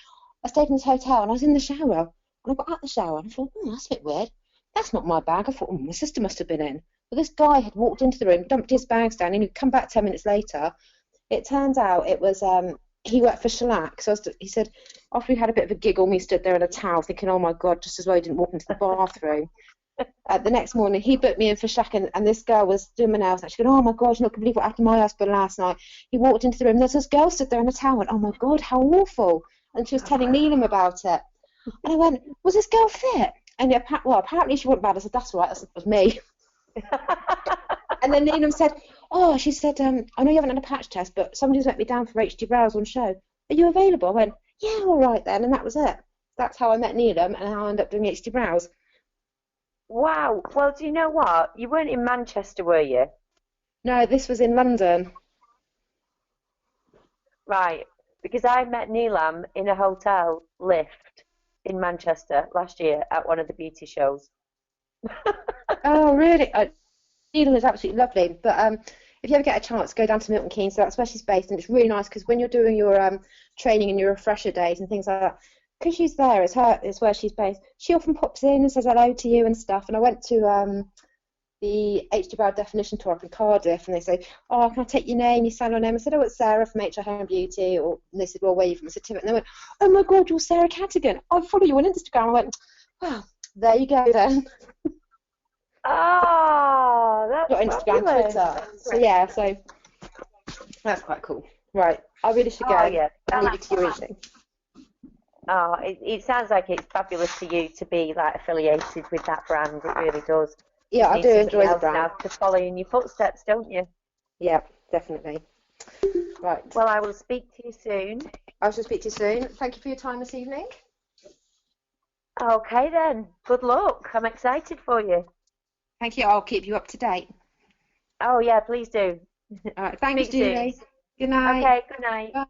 I stayed in this hotel and I was in the shower. And I got out the shower and I thought, that's a bit weird. That's not my bag. I thought, my sister must have been in. But this guy had walked into the room, dumped his bags down, and he'd come back 10 minutes later. It turns out it was, he worked for Shellac. So he said, after we had a bit of a giggle, we stood there in a towel thinking, oh my God, just as well he didn't walk into the bathroom. The next morning, he booked me in for Shellac, and this girl was doing my nails. And she goes, oh my God, you're not going to believe what happened to my husband last night. He walked into the room, there's this girl stood there in a towel. I went, oh my God, how awful. And she was telling Neelam about it. And I went, was this girl fit? And yeah, apparently she wasn't bad. I said, that's right, that was me. And then Neelam said, she said, I know you haven't had a patch test, but somebody's let me down for HG Brows on show. Are you available? I went, yeah, all right then. And that was it. That's how I met Neelam and how I ended up doing HG Brows. Wow. Well, do you know what? You weren't in Manchester, were you? No, this was in London. Right. Because I met Neelam in a hotel lift in Manchester last year at one of the beauty shows. Oh, really? Neelam is absolutely lovely. But if you ever get a chance, go down to Milton Keynes. So that's where she's based, and it's really nice because when you're doing your training and your refresher days and things like that, because she's there, it's where she's based. She often pops in and says hello to you and stuff. And I went to the HG Brow Definition Tour up in Cardiff, and they say, oh, can I take your name, your salon name? I said, oh, it's Sarah from HR Home Beauty. And they said, well, where are you from? I said, Tibbet. And they went, oh my God, you're Sarah Cadigan. I follow you on Instagram. I went, well, there you go then. Oh, that's Not Instagram, fabulous. Twitter. So yeah, so that's quite cool. Right, I really should go. Oh, yeah. I'll leave you to your evening. Oh, it sounds like it's fabulous for you to be like affiliated with that brand. It really does. Yeah, I You do need enjoy somebody the else brand. now to follow in your footsteps, don't you? Yeah, definitely. Right. Well, I will speak to you soon. I shall speak to you soon. Thank you for your time this evening. Okay then. Good luck. I'm excited for you. Thank you. I'll keep you up to date. Oh yeah, please do. All right. Thanks, Speak soon. Julie. Good night. Okay, good night. Bye.